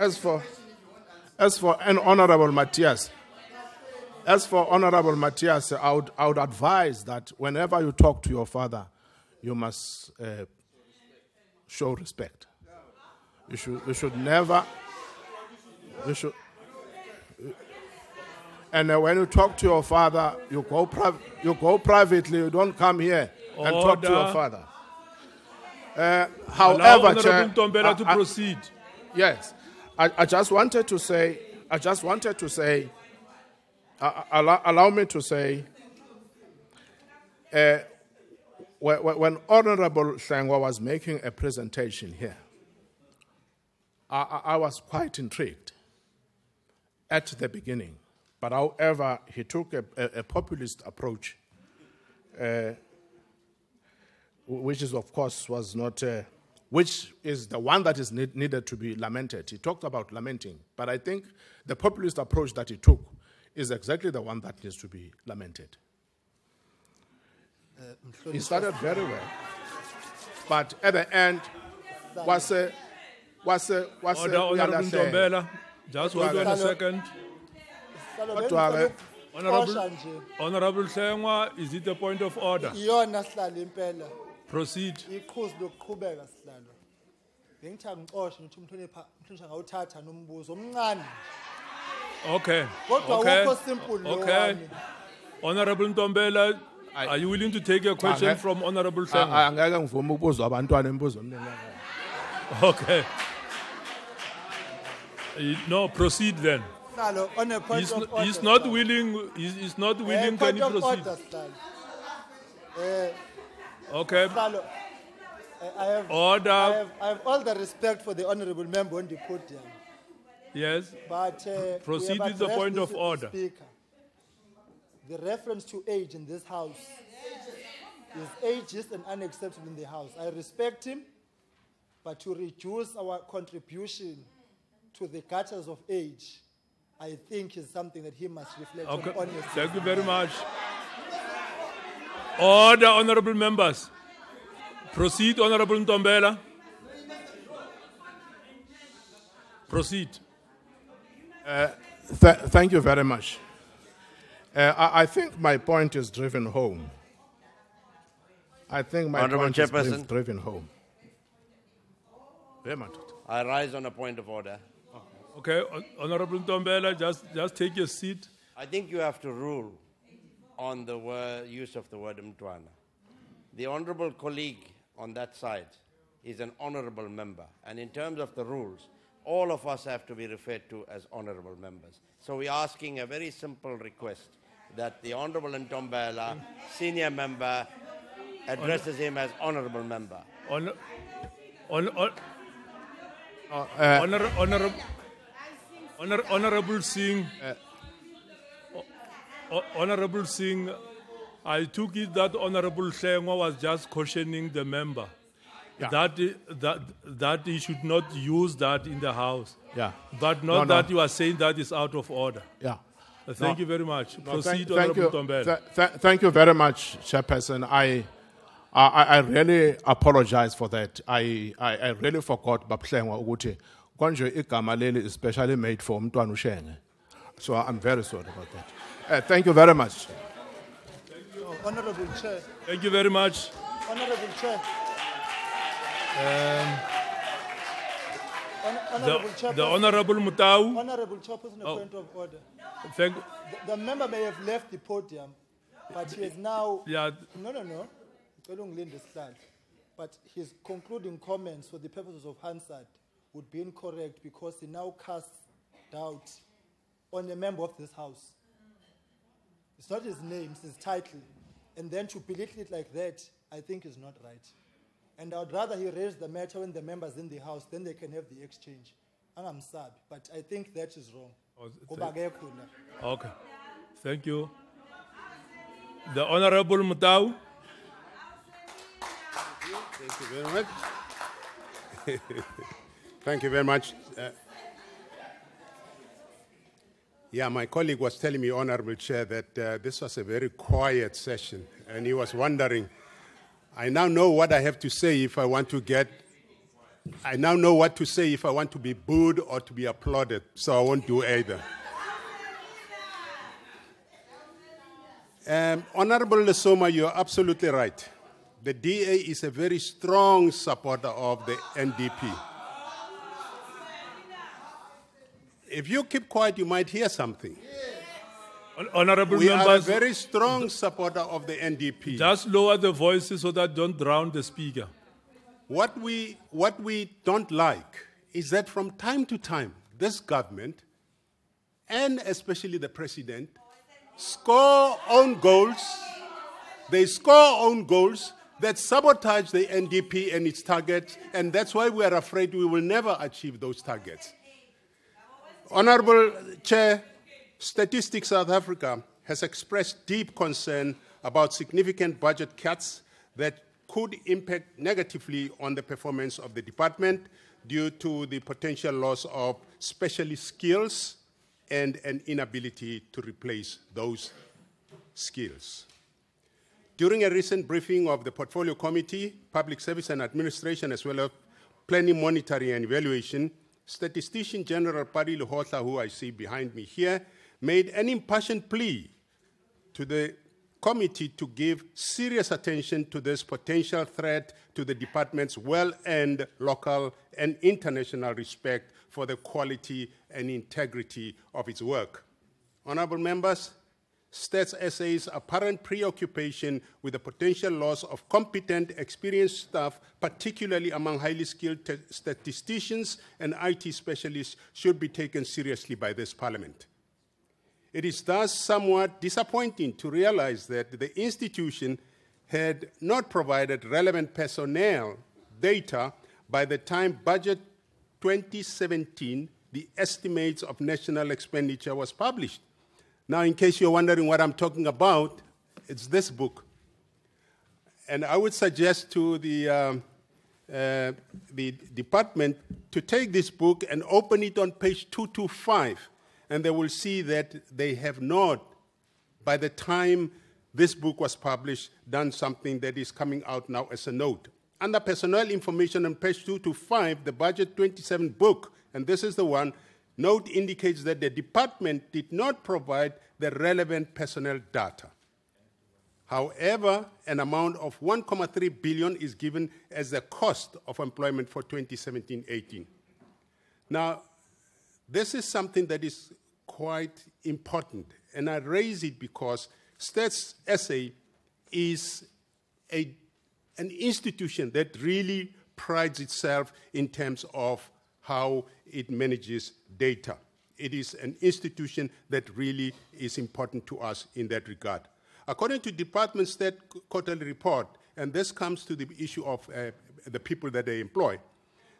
an Honorable Matthias, I would advise that whenever you talk to your father, you must show respect. You should never. And when you talk to your father, you go privately. You don't come here and talk to your father. Allow However, Honorable Chair, Ntombela to proceed. Yes, I just wanted to say. Allow me to say. When Honorable Hlengwa was making a presentation here, I was quite intrigued at the beginning. But however, he took a populist approach, which is, of course, was not, which is the one that is needed to be lamented. He talked about lamenting, but I think the populist approach that he took is exactly the one that needs to be lamented. He started very well, but at the end, Order, Honorable Ntombela. Just hold on a second. Honorable Hlengwa, is it a point of order? Proceed. Okay. Okay. Honorable Ntombela, are you willing to take a question from Honorable Hlengwa? Okay. No, proceed then. He's not willing. He's not willing. Can you proceed? Okay. Order. I have all the respect for the honourable member on the podium. Yes. But proceed with the point of order. Speaker. The reference to age in this house is ageist and unacceptable in the house. I respect him, but to reduce our contribution to the gutters of age, I think is something that he must reflect on honestly. Thank you very much. Order, honorable members. Proceed, Honorable Ntombela. Proceed. Thank you very much. I think my point is driven home. I think my point is driven home. Very much. I rise on a point of order. Okay, Honorable Ntombela, just take your seat. I think you have to rule on the use of the word Mtwana. The honorable colleague on that side is an honorable member. And in terms of the rules, all of us have to be referred to as honorable members. So we're asking a very simple request that the Honorable Ntombela, senior member, addresses him as honorable member. Honorable Singh, Honorable Singh, I took it that Honorable Hlengwa was just cautioning the member that he should not use that in the house. Yeah. But not that you are saying that is out of order. Yeah. Thank you very much. Proceed, Honorable Ntombela. Thank you very much, Chairperson. I really apologize for that. I really forgot Baplengwa ukuthi konje igama leli especially made for Mntwana uShenge. So I'm very sorry about that. Thank you very much. Honorable Chair. Thank you very much. Honorable Chair. The Honorable Mutau. Honorable Chairperson, a point of order. Thank the member may have left the podium, but he is now. Yeah. No. But his concluding comments for the purposes of Hansard would be incorrect because he now casts doubt on a member of this house. It's not his name, it's his title. And then to belittle it like that, I think is not right. And I would rather he raise the matter when the members in the house, then they can have the exchange. And I'm sad, but I think that is wrong. Okay. Thank you. The Honorable Mutau. Thank you very much. Thank you very much. My colleague was telling me, Honorable Chair, that this was a very quiet session, and he was wondering, I now know what I have to say if I want to I now know what to say if I want to be booed or to be applauded, so I won't do either. Honorable Lesoma, you're absolutely right. The DA is a very strong supporter of the NDP. If you keep quiet, you might hear something. Honorable We are a members, very strong supporter of the NDP. just lower the voices so that don't drown the speaker. What we don't like is that from time to time, this government, and especially the president, score own goals. They score own goals that sabotage the NDP and its targets, and that's why we are afraid we will never achieve those targets. Honorable Chair, Statistics South Africa has expressed deep concern about significant budget cuts that could impact negatively on the performance of the department due to the potential loss of specialist skills and an inability to replace those skills. During a recent briefing of the Portfolio Committee, Public Service and Administration, as well as Planning, Monitoring and Evaluation, Statistician General Paddy Lehohla, who I see behind me here, made an impassioned plea to the committee to give serious attention to this potential threat to the department's well-earned local and international respect for the quality and integrity of its work. Honorable members, Stats SA's apparent preoccupation with the potential loss of competent, experienced staff, particularly among highly skilled statisticians and IT specialists, should be taken seriously by this Parliament. It is thus somewhat disappointing to realize that the institution had not provided relevant personnel data by the time Budget 2017, the estimates of national expenditure, was published. Now, in case you're wondering what I'm talking about, it's this book. And I would suggest to the department to take this book and open it on page 225, and they will see that they have not, by the time this book was published, done something that is coming out now as a note. Under personnel information on page 225, the Budget 27 book, and this is the one, note indicates that the department did not provide the relevant personnel data. However, an amount of 1.3 billion is given as the cost of employment for 2017-18. Now, this is something that is quite important, and I raise it because Stats SA is an institution that really prides itself in terms of how it manages data. It is an institution that really is important to us in that regard. According to Department State quarterly report, and this comes to the issue of the people that they employ,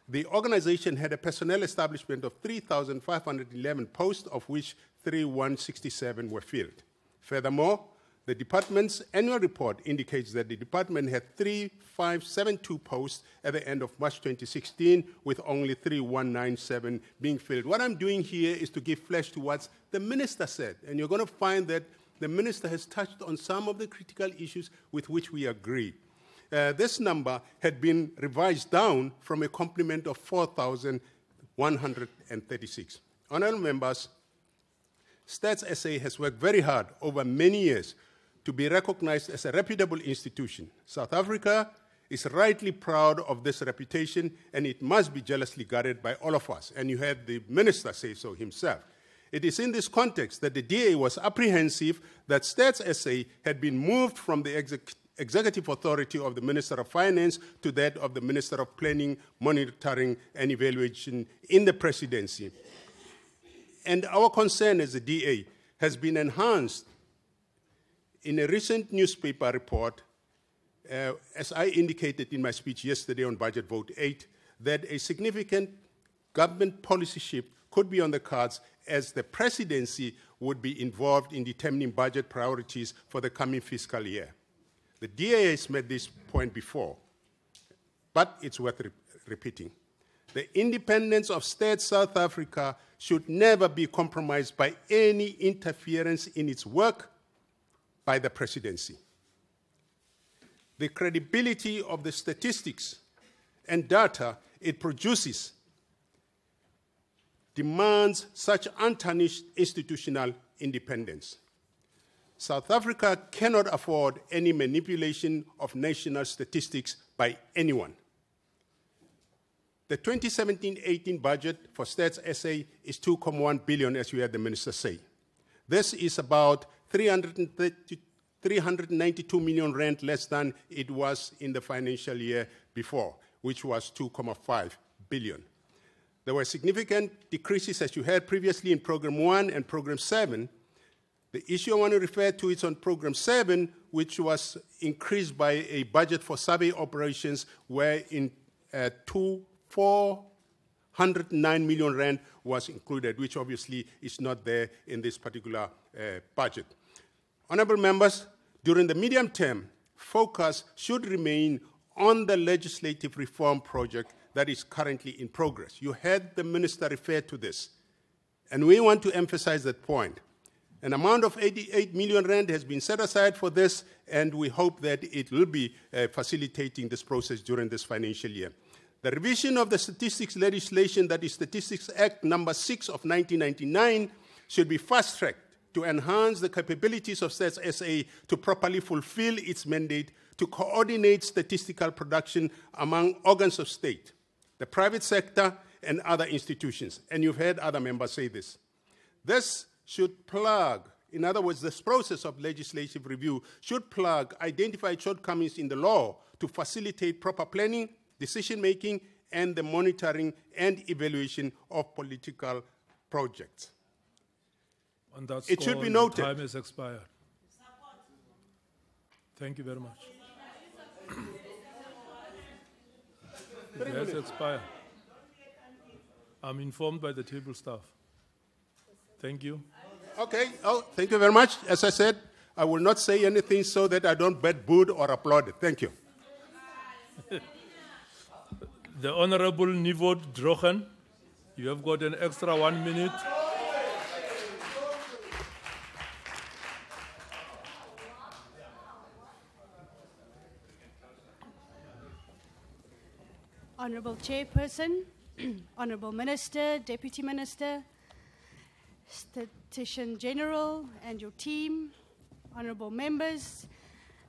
the organization had a personnel establishment of 3,511 posts, of which 3,167 were filled. Furthermore, the department's annual report indicates that the department had 3,572 posts at the end of March 2016, with only 3,197 being filled. What I'm doing here is to give flesh to what the minister said, and you're going to find that the minister has touched on some of the critical issues with which we agree. This number had been revised down from a complement of 4,136. Honourable members, Stats SA has worked very hard over many years to be recognized as a reputable institution. South Africa is rightly proud of this reputation, and it must be jealously guarded by all of us. And you heard the minister say so himself. It is in this context that the DA was apprehensive that Stats SA had been moved from the executive authority of the Minister of Finance to that of the Minister of Planning, Monitoring and Evaluation in the presidency. And our concern as the DA has been enhanced in a recent newspaper report, as I indicated in my speech yesterday on Budget Vote 8, that a significant government policy shift could be on the cards as the presidency would be involved in determining budget priorities for the coming fiscal year. The DA has made this point before, but it's worth repeating. The independence of Stats South Africa should never be compromised by any interference in its work by the presidency. The credibility of the statistics and data it produces demands such untarnished institutional independence. South Africa cannot afford any manipulation of national statistics by anyone. The 2017-18 budget for Stats SA is 2.1 billion, as you heard the minister say. This is about 392 million rand less than it was in the financial year before, which was 2.5 billion. There were significant decreases, as you heard previously, in Program 1 and Program 7. The issue I want to refer to is on Program 7, which was increased by a budget for survey operations, where in 409 million rand was included, which obviously is not there in this particular budget. Honourable members, during the medium term, focus should remain on the legislative reform project that is currently in progress. You heard the Minister refer to this, and we want to emphasize that point. An amount of 88 million rand has been set aside for this, and we hope that it will be facilitating this process during this financial year. The revision of the statistics legislation, that is Statistics Act number 6 of 1999, should be fast-tracked to enhance the capabilities of Stats SA to properly fulfill its mandate to coordinate statistical production among organs of state, the private sector, and other institutions. And you've heard other members say this. This should plug, in other words, this process of legislative review should plug identified shortcomings in the law to facilitate proper planning, decision-making, and the monitoring and evaluation of political projects. On that It should score, be noted. Time has expired. Thank you very much. It has expired. I'm informed by the table staff. Thank you. Okay. Oh, thank you very much. As I said, I will not say anything so that I don't get booed or applauded. Thank you. The Honorable Nivot Drochen, you have got an extra 1 minute. Honourable Chairperson, Honourable Minister, Deputy Minister, Statistician General and your team, Honourable members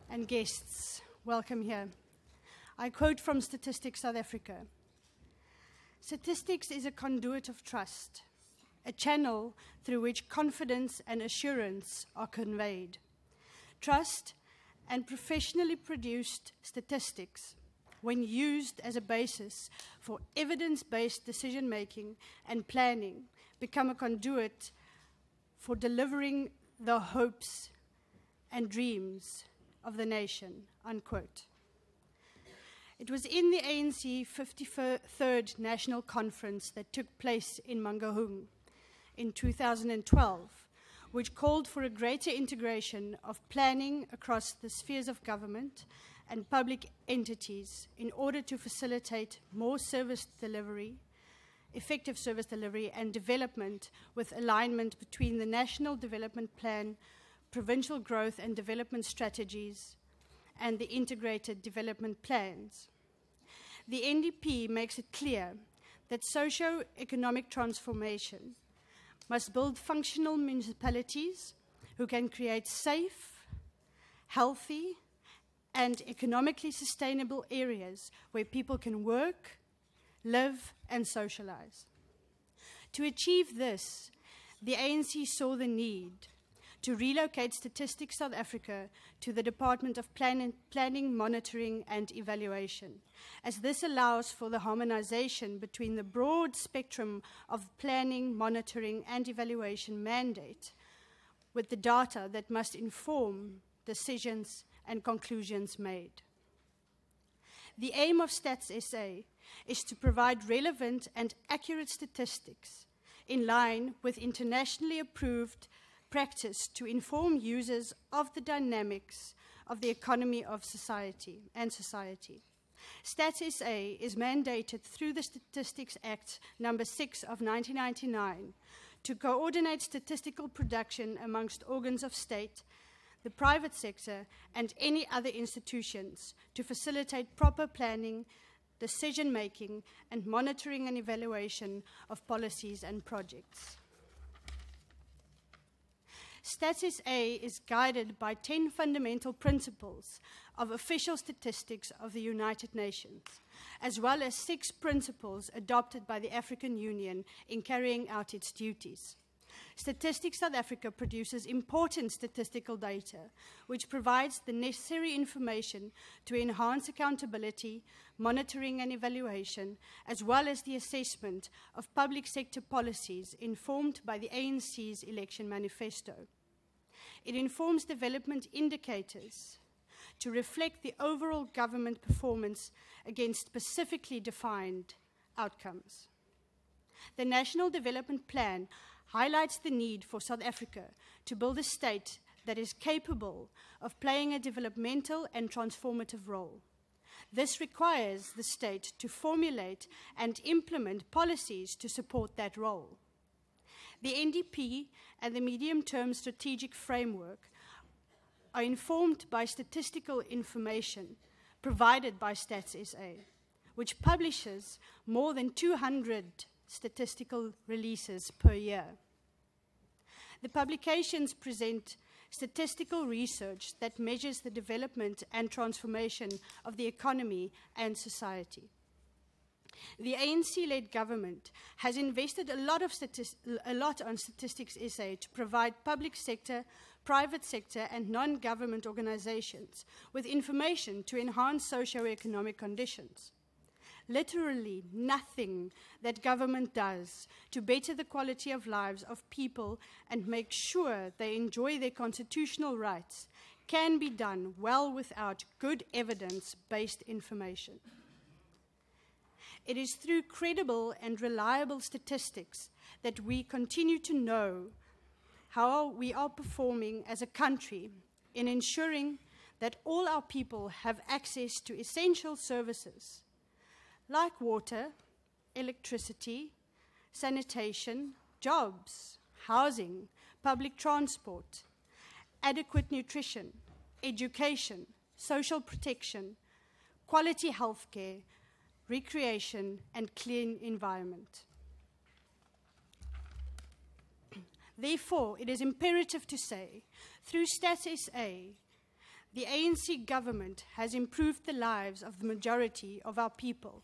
and guests, welcome here. I quote from Statistics South Africa. Statistics is a conduit of trust, a channel through which confidence and assurance are conveyed. Trust and professionally produced statistics, when used as a basis for evidence-based decision-making and planning, become a conduit for delivering the hopes and dreams of the nation, unquote. It was in the ANC 53rd National Conference that took place in Mangaung in 2012, which called for a greater integration of planning across the spheres of government and public entities in order to facilitate more service delivery, effective service delivery and development with alignment between the National Development Plan, provincial growth and development strategies, and the integrated development plans. The NDP makes it clear that socio-economic transformation must build functional municipalities who can create safe, healthy, and economically sustainable areas where people can work, live, and socialize. To achieve this, the ANC saw the need to relocate Statistics South Africa to the Department of Planning, Monitoring and Evaluation, as this allows for the harmonization between the broad spectrum of planning, monitoring and evaluation mandate with the data that must inform decisions and conclusions made. The aim of Stats SA is to provide relevant and accurate statistics in line with internationally approved practice to inform users of the dynamics of the economy of society and society. Stats SA is mandated through the Statistics Act number 6 of 1999 to coordinate statistical production amongst organs of state, the private sector, and any other institutions to facilitate proper planning, decision-making, and monitoring and evaluation of policies and projects. Stats SA is guided by 10 fundamental principles of official statistics of the United Nations, as well as 6 principles adopted by the African Union in carrying out its duties. Statistics South Africa produces important statistical data, which provides the necessary information to enhance accountability, monitoring and evaluation, as well as the assessment of public sector policies informed by the ANC's election manifesto. It informs development indicators to reflect the overall government performance against specifically defined outcomes. The National Development Plan highlights the need for South Africa to build a state that is capable of playing a developmental and transformative role. This requires the state to formulate and implement policies to support that role. The NDP and the medium-term strategic framework are informed by statistical information provided by Stats SA, which publishes more than 200 statistical releases per year. The publications present statistical research that measures the development and transformation of the economy and society. The ANC-led government has invested a lot on Statistics SA to provide public sector, private sector, and non-government organizations with information to enhance socio-economic conditions. Literally nothing that government does to better the quality of lives of people and make sure they enjoy their constitutional rights can be done well without good evidence-based information. It is through credible and reliable statistics that we continue to know how we are performing as a country in ensuring that all our people have access to essential services like water, electricity, sanitation, jobs, housing, public transport, adequate nutrition, education, social protection, quality healthcare, recreation, and clean environment. Therefore, it is imperative to say, through Stats SA, the ANC government has improved the lives of the majority of our people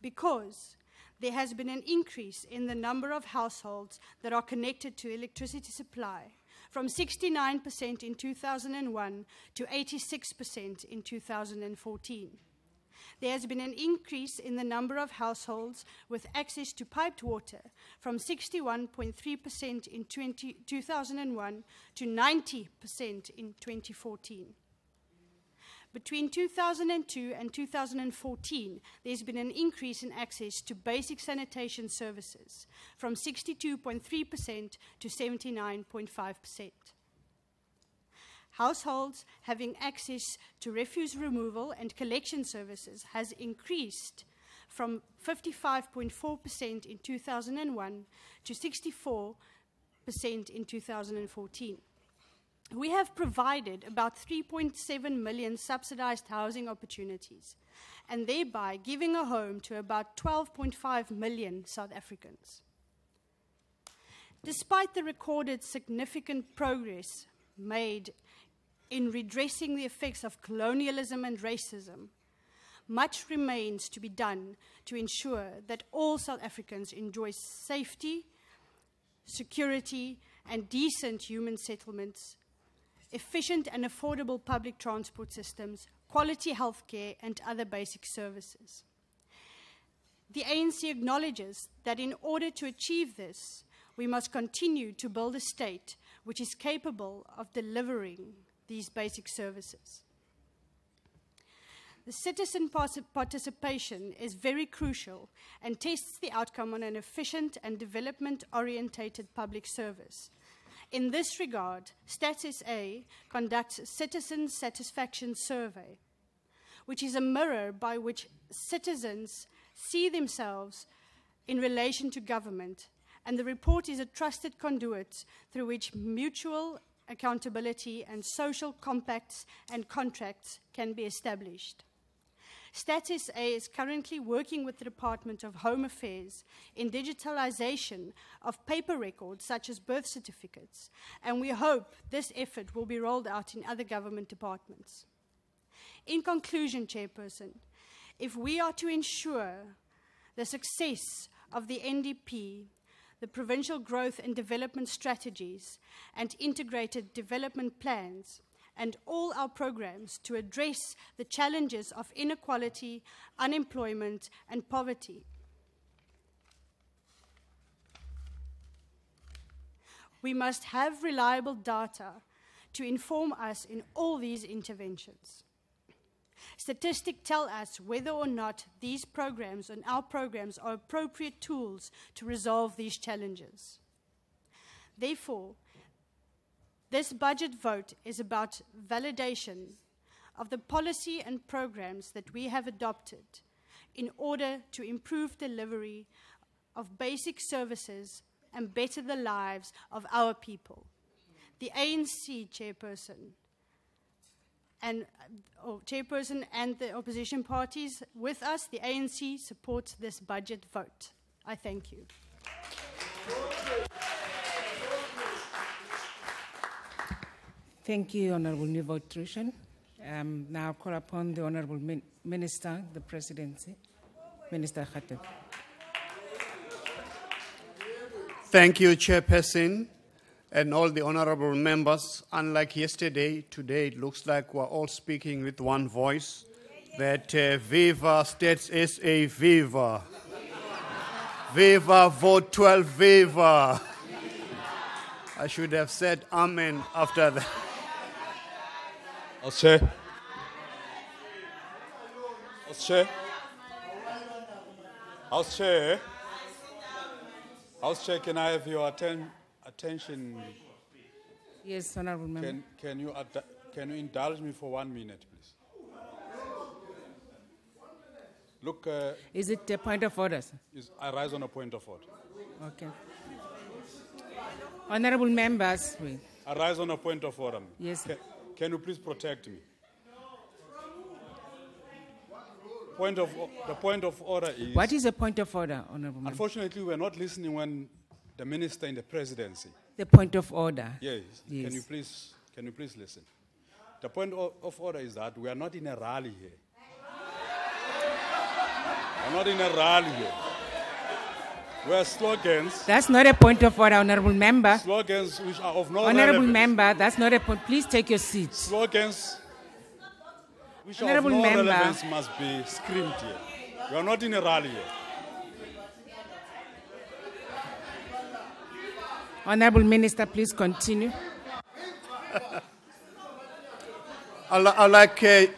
because there has been an increase in the number of households that are connected to electricity supply from 69% in 2001 to 86% in 2014. There has been an increase in the number of households with access to piped water from 61.3% in 2001 to 90% in 2014. Between 2002 and 2014, there's been an increase in access to basic sanitation services from 62.3% to 79.5%. Households having access to refuse removal and collection services has increased from 55.4% in 2001 to 64% in 2014. We have provided about 3.7 million subsidized housing opportunities, and thereby giving a home to about 12.5 million South Africans. Despite the recorded significant progress made in redressing the effects of colonialism and racism, much remains to be done to ensure that all South Africans enjoy safety, security, and decent human settlements, efficient and affordable public transport systems, quality healthcare, and other basic services. The ANC acknowledges that in order to achieve this, we must continue to build a state which is capable of delivering these basic services. The citizen participation is very crucial and tests the outcome on an efficient and development-orientated public service. In this regard, Stats SA conducts a citizen satisfaction survey, which is a mirror by which citizens see themselves in relation to government, and the report is a trusted conduit through which mutual accountability and social compacts and contracts can be established. Stats SA is currently working with the Department of Home Affairs in digitalization of paper records such as birth certificates, and we hope this effort will be rolled out in other government departments. In conclusion, Chairperson, if we are to ensure the success of the NDP, the provincial growth and development strategies and integrated development plans, and all our programs to address the challenges of inequality, unemployment, and poverty. We must have reliable data to inform us in all these interventions. Statistics tell us whether or not these programs and our programs are appropriate tools to resolve these challenges. Therefore, this budget vote is about validation of the policy and programs that we have adopted in order to improve delivery of basic services and better the lives of our people. The ANC chairperson and the opposition parties with us, the ANC supports this budget vote. I thank you. Thank you, Honourable Nuvo Trushen. Now call upon the Honourable Minister, the Presidency, Minister Khatib. Thank you, Chairperson, and all the honourable members. Unlike yesterday, today it looks like we're all speaking with one voice, that Viva States SA, Viva. Viva Vote 12, Viva. I should have said Amen after that. House Chair. House Chair. House Chair. House Chair, can I have your attention? Yes, Honourable Member. Can you indulge me for 1 minute, please? Look. Is it a point of order, sir? I rise on a point of order. Okay. Honourable members, please. I rise on a point of order. Yes, sir. Can you please protect me? The point of order is... What is a point of order, Honourable Member? Unfortunately, we're not listening when the minister in the presidency... The point of order. Yes. Yes. Can you please listen? The point of order is that we are not in a rally here. We're not in a rally here. We are slogans... That's not a point of order, Honourable Member. Slogans which are of no Honourable relevance. Member, that's not a point. Please take your seat. Slogans which Honourable are of no Member. relevance must be screamed here. We are not in a rally here. Honourable Minister, please continue. I like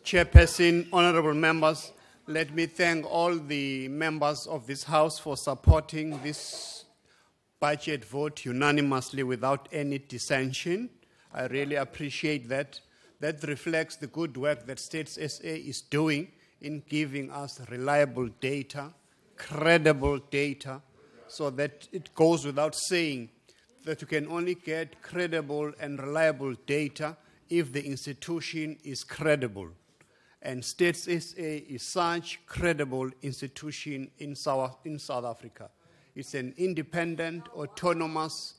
Chairperson, honourable members, let me thank all the members of this House for supporting this budget vote unanimously without any dissension. I really appreciate that. That reflects the good work that States SA is doing in giving us reliable data, credible data, so that it goes without saying that you can only get credible and reliable data if the institution is credible. And States SA is such credible institution in South Africa. It's an independent, autonomous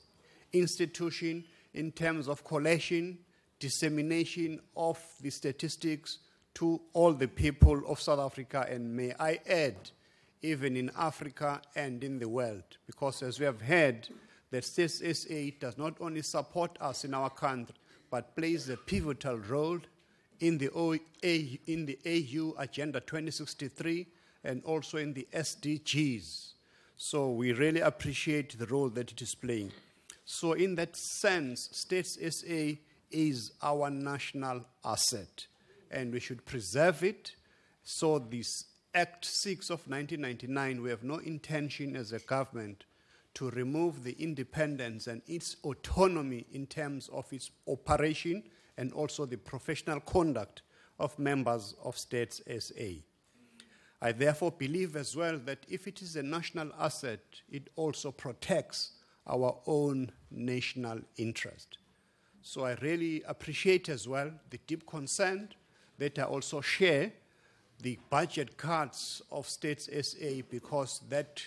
institution in terms of collection, dissemination of the statistics to all the people of South Africa, and may I add, even in Africa and in the world. Because as we have heard, that States SA does not only support us in our country, but plays a pivotal role in the AU Agenda 2063 and also in the SDGs. So we really appreciate the role that it is playing. So in that sense, States SA is our national asset, and we should preserve it. So this Act 6 of 1999, we have no intention as a government to remove the independence and its autonomy in terms of its operation and also the professional conduct of members of States SA. I therefore believe as well that if it is a national asset, it also protects our own national interest. So I really appreciate as well the deep concern that I also share the budget cuts of States SA, because that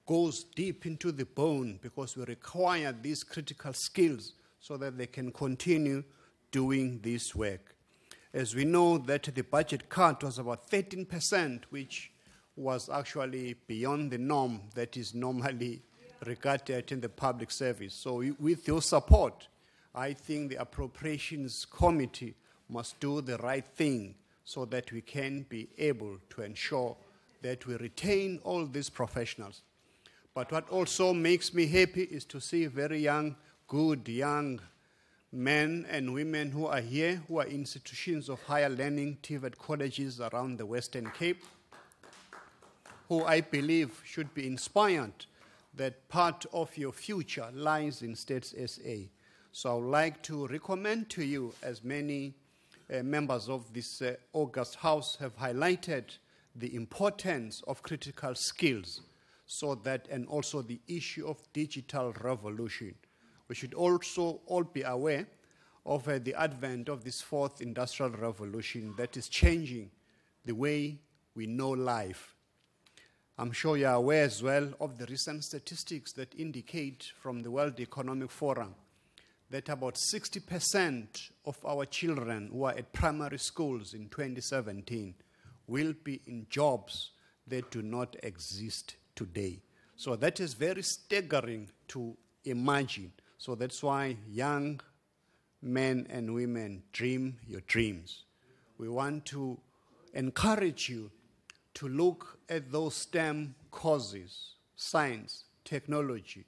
goes deep into the bone, because we require these critical skills so that they can continue doing this work. As we know that the budget cut was about 13%, which was actually beyond the norm that is normally regarded in the public service. So with your support, I think the Appropriations Committee must do the right thing so that we can be able to ensure that we retain all these professionals. But what also makes me happy is to see very young, good young men and women who are here, who are institutions of higher learning, TVET colleges around the Western Cape, who I believe should be inspired that part of your future lies in States SA. So I would like to recommend to you, as many members of this august House have highlighted, the importance of critical skills, so that, and also the issue of digital revolution. We should also all be aware of the advent of this fourth industrial revolution that is changing the way we know life. I'm sure you are aware as well of the recent statistics that indicate from the World Economic Forum that about 60% of our children who are at primary schools in 2017 will be in jobs that do not exist today. So that is very staggering to imagine. So that's why young men and women dream your dreams. We want to encourage you to look at those STEM courses, science, technology,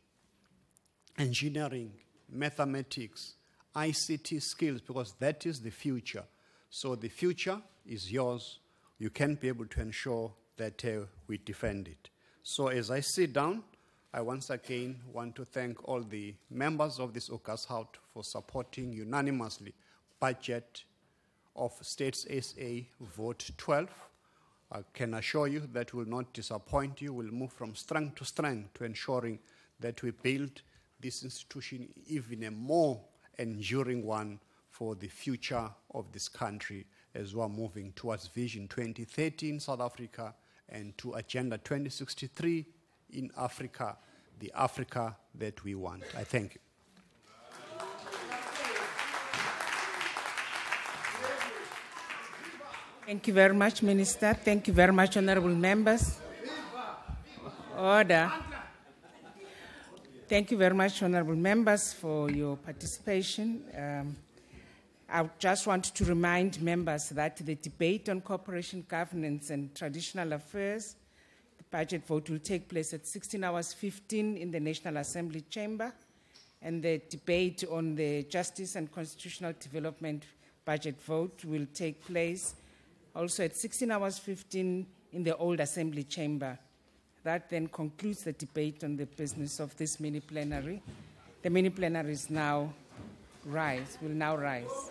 engineering, mathematics, ICT skills, because that is the future. So the future is yours. You can be able to ensure that we defend it. So as I sit down, I once again want to thank all the members of this August House for supporting unanimously budget of States SA Vote 12. I can assure you that will not disappoint you. We'll move from strength to strength to ensuring that we build this institution even a more enduring one for the future of this country as we're moving towards Vision 2030 in South Africa and to Agenda 2063 in Africa, the Africa that we want. I thank you. Thank you very much, Minister. Thank you very much, honorable members. Order. Thank you very much, honorable members, for your participation. I just want to remind members that the debate on corporation governance and traditional affairs, the budget vote, will take place at 16:15 in the National Assembly chamber, and the debate on the Justice and Constitutional Development budget vote will take place also at 16:15 in the old Assembly chamber. That then concludes the debate on the business of this mini plenary. The mini plenary is now will now rise.